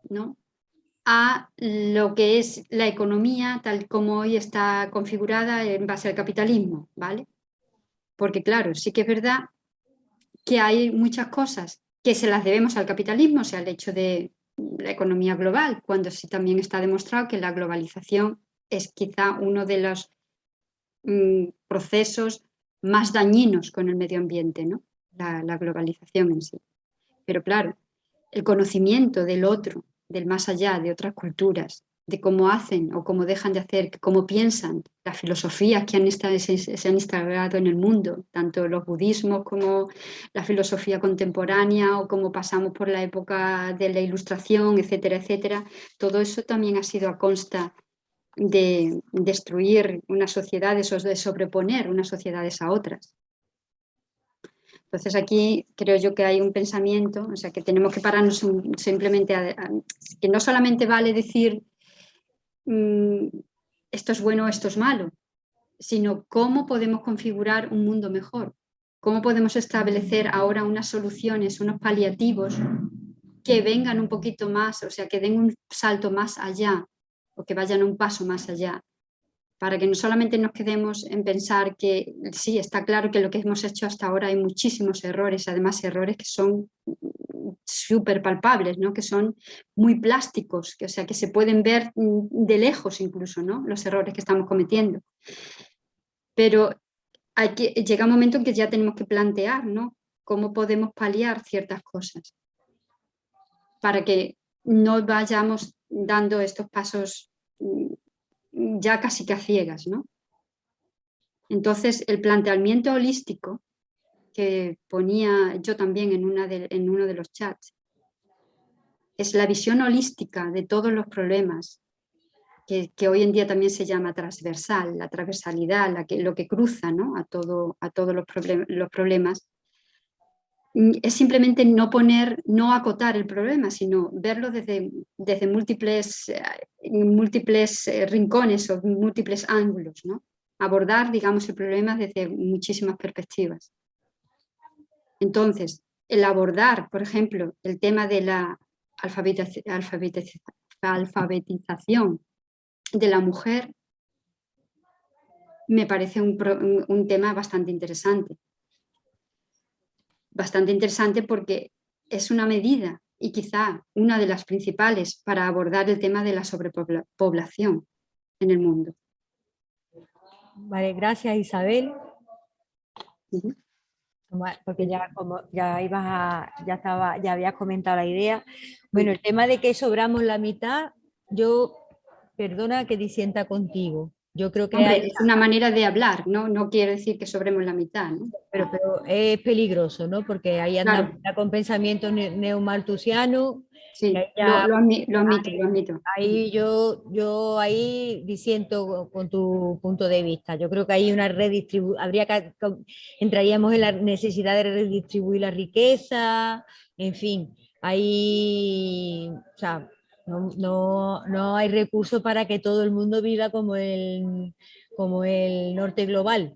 ¿no? A lo que es la economía tal como hoy está configurada en base al capitalismo, ¿vale? Porque claro, sí que es verdad que hay muchas cosas que se las debemos al capitalismo, o sea, el hecho de la economía global, cuando sí también está demostrado que la globalización es quizá uno de los procesos más dañinos con el medio ambiente, ¿no? La globalización en sí. Pero claro, el conocimiento del otro, del más allá, de otras culturas, de cómo hacen o cómo dejan de hacer, cómo piensan, las filosofías que se han instalado en el mundo, tanto los budismos como la filosofía contemporánea o cómo pasamos por la época de la Ilustración, etcétera, etcétera, todo eso también ha sido a consta de destruir unas sociedades o de sobreponer unas sociedades a otras. Entonces aquí creo yo que hay un pensamiento, o sea, que tenemos que pararnos simplemente que no solamente vale decir esto es bueno o esto es malo, sino cómo podemos configurar un mundo mejor, cómo podemos establecer ahora unas soluciones, unos paliativos que vengan un poquito más, o sea, que den un salto más allá o que vayan un paso más allá, para que no solamente nos quedemos en pensar que sí, está claro que lo que hemos hecho hasta ahora hay muchísimos errores, además errores que son súper palpables, ¿no? Que son muy plásticos, o sea, que se pueden ver de lejos incluso, ¿no? Los errores que estamos cometiendo. Pero llega un momento en que ya tenemos que plantear, ¿no? Cómo podemos paliar ciertas cosas para que no vayamos dando estos pasos ya casi que a ciegas, ¿no? Entonces, el planteamiento holístico que ponía yo también en uno de los chats es la visión holística de todos los problemas, que hoy en día también se llama transversal, la transversalidad, lo que cruza, ¿no? a todos los problemas. Es simplemente no acotar el problema, sino verlo desde múltiples rincones o múltiples ángulos, ¿no? Abordar, digamos, el problema desde muchísimas perspectivas. Entonces, el abordar, por ejemplo, el tema de la alfabetización de la mujer me parece un tema bastante interesante. Bastante interesante porque es una medida y quizá una de las principales para abordar el tema de la sobrepoblación en el mundo. Vale, gracias Isabel. Ujú. Porque ya como ya ya habías comentado la idea. Bueno, el tema de que sobramos la mitad, yo perdona que disienta contigo. Yo creo que Hombre, es una manera de hablar, ¿no? No quiere decir que sobremos la mitad, ¿no? pero es peligroso, ¿no? Porque ahí andamos Claro. ya con pensamientos neomalthusianos. Sí, Y ahí ya lo admito. ahí yo ahí disiento con tu punto de vista. Yo creo que hay una entraríamos en la necesidad de redistribuir la riqueza, en fin, ahí, o sea, no hay recursos para que todo el mundo viva como el norte global.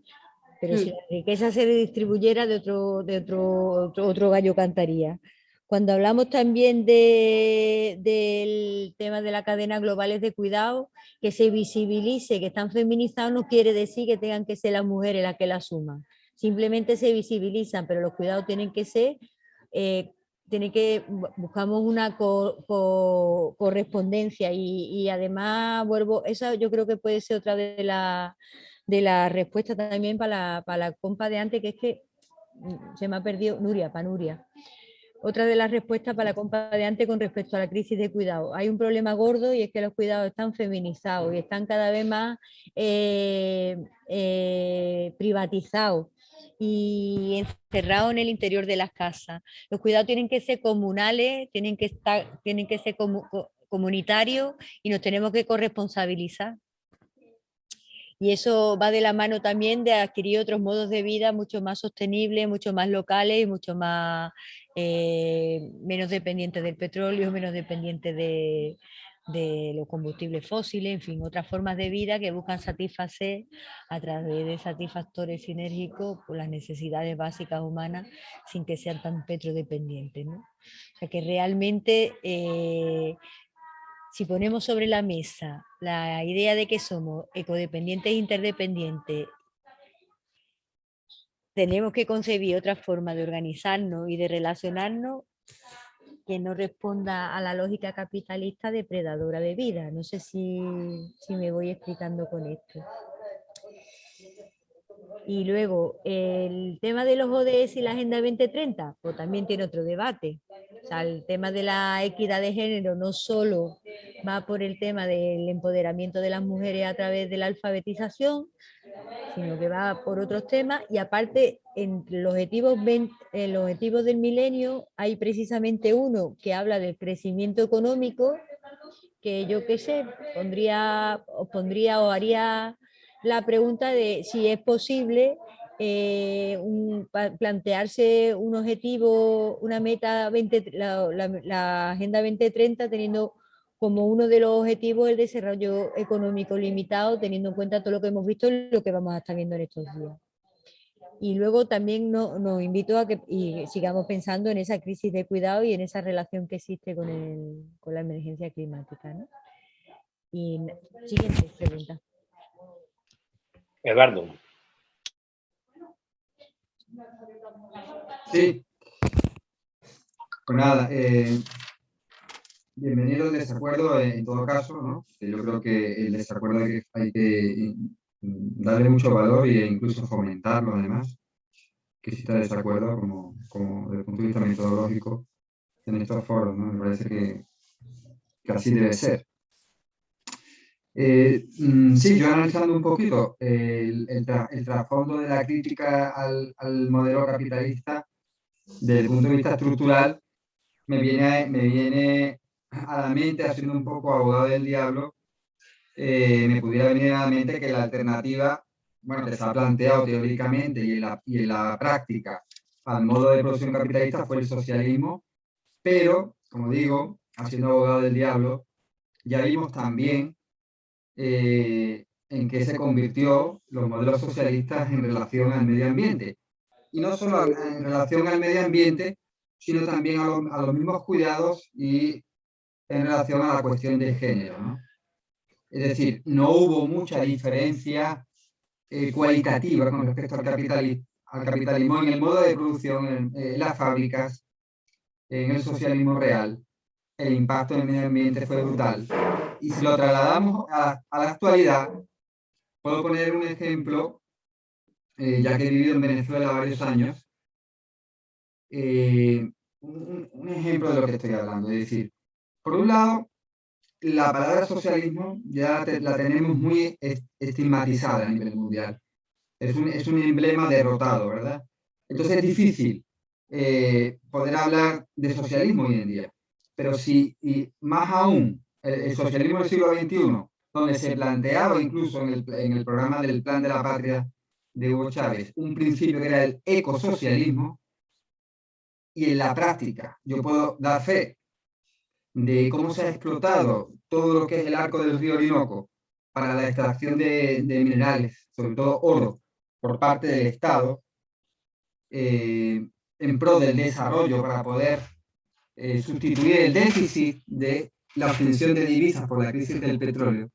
Pero si la riqueza se redistribuyera, de otro gallo cantaría. Cuando hablamos también del tema de la cadena globales de cuidado, que se visibilice, que están feminizados, no quiere decir que tengan que ser las mujeres las que la asuman. Simplemente se visibilizan, pero los cuidados tienen que ser, buscamos una correspondencia y además, vuelvo, esa yo creo que puede ser otra de la respuesta también para la compa de antes, que es que se me ha perdido, Nuria. Otra de las respuestas para la compa de antes con respecto a la crisis de cuidado. Hay un problema gordo y es que los cuidados están feminizados y están cada vez más privatizados y encerrados en el interior de las casas. Los cuidados tienen que ser comunales, tienen que ser comunitarios y nos tenemos que corresponsabilizar. Y eso va de la mano también de adquirir otros modos de vida mucho más sostenibles, mucho más locales y mucho más menos dependientes del petróleo, menos dependientes de los combustibles fósiles, en fin, otras formas de vida que buscan satisfacer a través de satisfactores sinérgicos por las necesidades básicas humanas sin que sean tan petrodependientes, ¿no? O sea que realmente si ponemos sobre la mesa la idea de que somos ecodependientes e interdependientes, tenemos que concebir otra forma de organizarnos y de relacionarnos que no responda a la lógica capitalista depredadora de vida. No sé si me voy explicando con esto. Y luego, el tema de los ODS y la Agenda 2030, pues también tiene otro debate. O sea, el tema de la equidad de género no solo va por el tema del empoderamiento de las mujeres a través de la alfabetización, sino que va por otros temas. Y aparte, entre los objetivos del milenio hay precisamente uno que habla del crecimiento económico, que yo qué sé, haría la pregunta de si es posible plantearse un objetivo, una meta, la Agenda 2030, teniendo como uno de los objetivos el desarrollo económico limitado, teniendo en cuenta todo lo que hemos visto y lo que vamos a estar viendo en estos días. Y luego también nos invito a que sigamos pensando en esa crisis de cuidado y en esa relación que existe con la emergencia climática, ¿no? Y siguiente pregunta. Eduardo. Sí. Pues nada, bienvenido el desacuerdo en todo caso, ¿no? Yo creo que el desacuerdo hay que darle mucho valor e incluso fomentarlo además, que exista desacuerdo como desde el punto de vista metodológico en estos foros, ¿no? Me parece que así debe ser. Sí, yo analizando un poquito el trasfondo de la crítica al modelo capitalista desde el punto de vista estructural, me viene a la mente, haciendo un poco abogado del diablo, me pudiera venir a la mente que la alternativa, bueno, que se ha planteado teóricamente y en la práctica al modo de producción capitalista fue el socialismo, pero, como digo, haciendo abogado del diablo, ya vimos también en qué se convirtió los modelos socialistas en relación al medio ambiente. Y no solo en relación al medio ambiente, sino también a los mismos cuidados y en relación a la cuestión de género, ¿no? Es decir, no hubo mucha diferencia cualitativa con respecto al capitalismo en el modo de producción, en las fábricas, en el socialismo real, el impacto en el medio ambiente fue brutal. Y si lo trasladamos a la actualidad, puedo poner un ejemplo, ya que he vivido en Venezuela varios años, un ejemplo de lo que estoy hablando. Es decir, por un lado, la palabra socialismo ya la tenemos muy estigmatizada a nivel mundial. Es un emblema derrotado, ¿verdad? Entonces es difícil poder hablar de socialismo hoy en día. Pero si, y más aún, el socialismo del siglo XXI, donde se planteaba incluso en el programa del Plan de la Patria de Hugo Chávez, un principio que era el ecosocialismo, y en la práctica yo puedo dar fe de cómo se ha explotado todo lo que es el arco del río Orinoco para la extracción de minerales, sobre todo oro, por parte del Estado, en pro del desarrollo para poder sustituir el déficit de la obtención de divisas por la crisis del petróleo.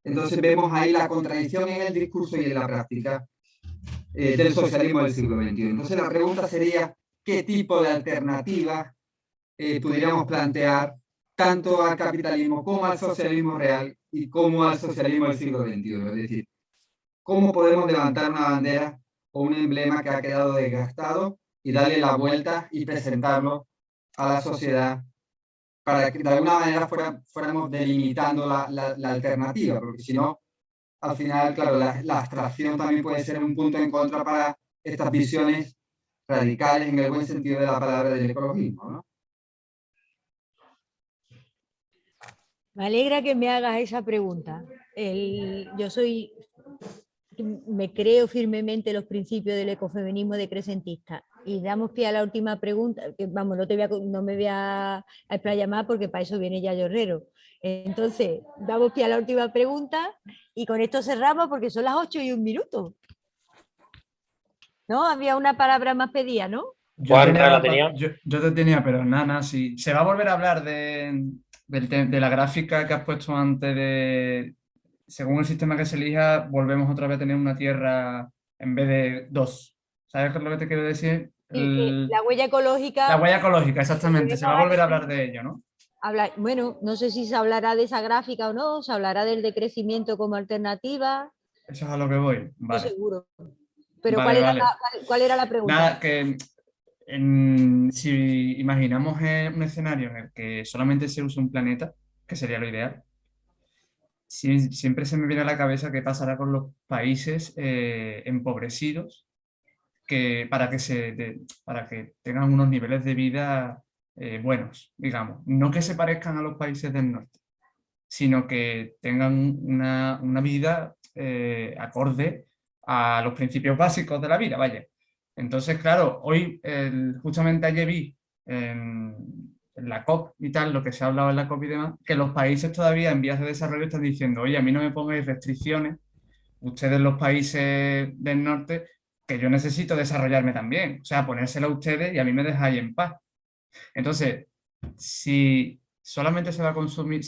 Entonces vemos ahí la contradicción en el discurso y en la práctica del socialismo del siglo XXI. Entonces la pregunta sería, ¿qué tipo de alternativas pudiéramos plantear tanto al capitalismo como al socialismo real y como al socialismo del siglo XXI? Es decir, ¿cómo podemos levantar una bandera o un emblema que ha quedado desgastado y darle la vuelta y presentarlo a la sociedad para que de alguna manera fuéramos delimitando la alternativa? Porque si no, al final, claro, la abstracción también puede ser un punto en contra para estas visiones radicales en el buen sentido de la palabra del ecologismo, ¿no? Me alegra que me hagas esa pregunta. Me creo firmemente los principios del ecofeminismo decrecentista. Y damos pie a la última pregunta, que vamos, no me voy a explayar más porque para eso viene ya Herrero. Entonces, damos pie a la última pregunta y con esto cerramos porque son las 8:01. ¿No? Había una palabra más pedida, ¿no? Juan, ¿la tenía? Yo te tenía, pero nada, sí. Se va a volver a hablar de la gráfica que has puesto antes de, según el sistema que se elija, volvemos otra vez a tener una Tierra en vez de dos. ¿Sabes qué es lo que te quiero decir? La huella ecológica. La huella ecológica, exactamente. Se va a volver a hablar de ello, ¿no? Bueno, no sé si se hablará de esa gráfica o no, se hablará del decrecimiento como alternativa. Eso es a lo que voy. Vale. No seguro. Pero Vale, ¿cuál era la pregunta? Nada, que si imaginamos un escenario en el que solamente se usa un planeta, que sería lo ideal, siempre se me viene a la cabeza qué pasará con los países empobrecidos para que tengan unos niveles de vida buenos, digamos. No que se parezcan a los países del norte, sino que tengan una vida acorde a los principios básicos de la vida, vaya. Entonces, claro, hoy, justamente ayer vi en la COP y tal, lo que se ha hablado en la COP y demás, que los países todavía en vías de desarrollo están diciendo, oye, a mí no me pongáis restricciones, ustedes los países del norte, que yo necesito desarrollarme también, o sea, ponérselo a ustedes y a mí me dejáis en paz. Entonces, si solamente se va a consumir,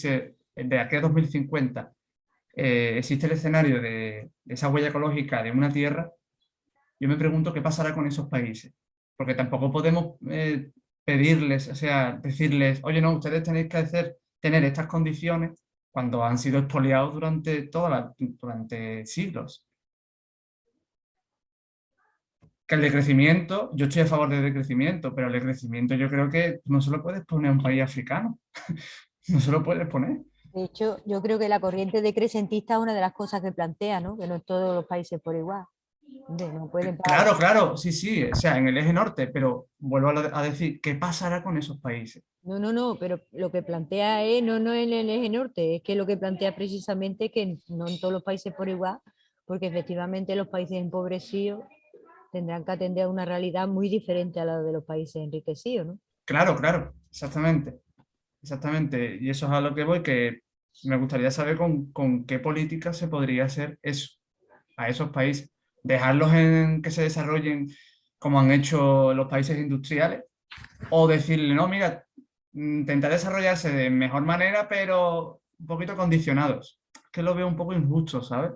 de aquí a 2050, existe el escenario de esa huella ecológica de una tierra, yo me pregunto qué pasará con esos países. Porque tampoco podemos pedirles, o sea, decirles, oye, no, ustedes tenéis que tener estas condiciones cuando han sido expoliados durante siglos. Que el decrecimiento, yo estoy a favor del decrecimiento, pero el decrecimiento yo creo que no se lo puedes poner a un país africano. No se lo puedes poner. De hecho, yo creo que la corriente decrecentista es una de las cosas que plantea, ¿no? Que no en todos los países por igual. No pueden pagar. Claro, sí, o sea, en el eje norte, pero vuelvo a decir, ¿qué pasará con esos países? No, pero lo que plantea es, no en el eje norte, es que lo que plantea precisamente que no en todos los países por igual, porque efectivamente los países empobrecidos tendrán que atender a una realidad muy diferente a la de los países enriquecidos, ¿no? Claro, exactamente. Y eso es a lo que voy, que me gustaría saber con qué política se podría hacer eso, a esos países. Dejarlos en que se desarrollen como han hecho los países industriales, o decirle, no, mira, intentar desarrollarse de mejor manera, pero un poquito condicionados. Que lo veo un poco injusto, ¿sabes?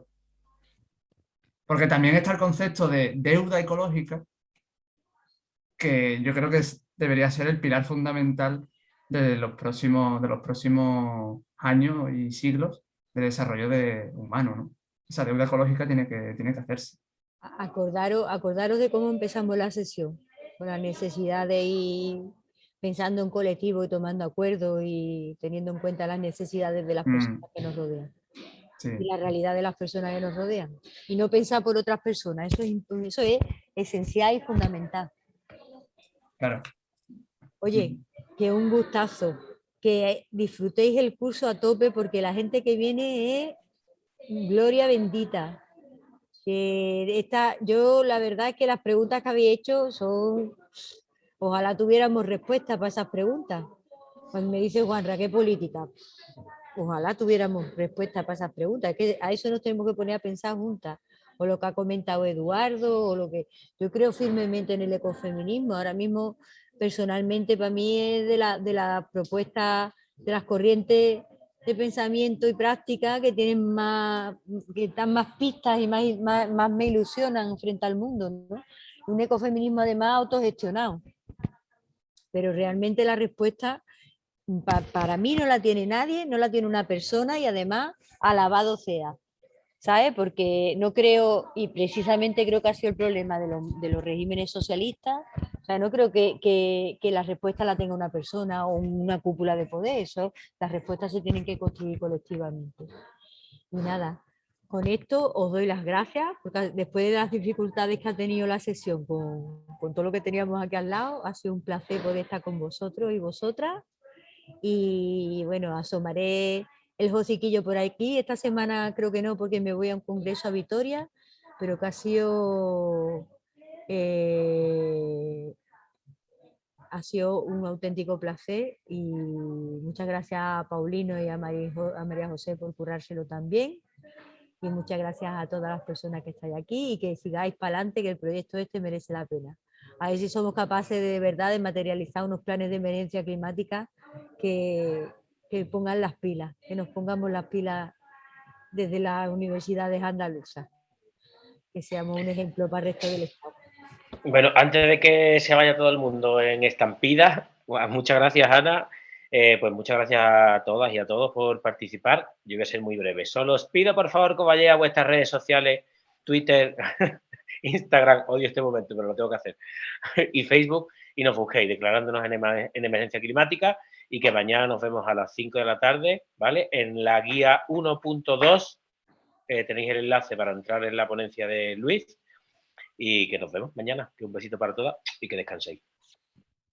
Porque también está el concepto de deuda ecológica, que yo creo que debería ser el pilar fundamental de los próximos años y siglos de desarrollo humano, ¿no? Esa deuda ecológica tiene que hacerse. Acordaros de cómo empezamos la sesión, con la necesidad de ir pensando en colectivo y tomando acuerdos y teniendo en cuenta las necesidades de las personas que nos rodean Sí, y la realidad de las personas que nos rodean. Y no pensar por otras personas, eso es esencial y fundamental. claro. Oye, que un gustazo, que disfrutéis el curso a tope porque la gente que viene es gloria bendita. Yo la verdad es que las preguntas que habéis hecho son, ojalá tuviéramos respuesta para esas preguntas. Cuando me dice Juanra, ¿qué política? Ojalá tuviéramos respuesta para esas preguntas. Es que a eso nos tenemos que poner a pensar juntas. O lo que ha comentado Eduardo, o lo que yo creo firmemente en el ecofeminismo. Ahora mismo, personalmente, para mí es de la propuesta de las corrientes de pensamiento y práctica que tienen que dan más pistas y más me ilusionan frente al mundo, ¿no? Un ecofeminismo además autogestionado. Pero realmente la respuesta para mí no la tiene nadie, no la tiene una persona y además alabado sea, ¿sabes? Porque no creo, y precisamente creo que ha sido el problema de los regímenes socialistas, o sea, no creo que la respuesta la tenga una persona o una cúpula de poder, eso, las respuestas se tienen que construir colectivamente. Y nada, con esto os doy las gracias, porque después de las dificultades que ha tenido la sesión con todo lo que teníamos aquí al lado, ha sido un placer poder estar con vosotros y vosotras. Y bueno, asomaré el hociquillo por aquí. Esta semana creo que no, porque me voy a un congreso a Vitoria, pero que ha sido un auténtico placer y muchas gracias a Paulino y a María José por currárselo también. Y muchas gracias a todas las personas que estáis aquí y que sigáis para adelante, que el proyecto este merece la pena. A ver si somos capaces de verdad de materializar unos planes de emergencia climática que pongan las pilas, que nos pongamos las pilas desde las universidades andaluzas, que seamos un ejemplo para el resto del Estado. Bueno, antes de que se vaya todo el mundo en estampida, muchas gracias, Ana. Pues muchas gracias a todas y a todos por participar. Yo voy a ser muy breve. Solo os pido, por favor, que vayáis a vuestras redes sociales, Twitter, Instagram, odio este momento, pero lo tengo que hacer, y Facebook, y nos busquéis declarándonos en emergencia climática y que mañana nos vemos a las 5 de la tarde, ¿vale? En la guía 1.2 tenéis el enlace para entrar en la ponencia de Luis y que nos vemos mañana. Que un besito para todas y que descanséis.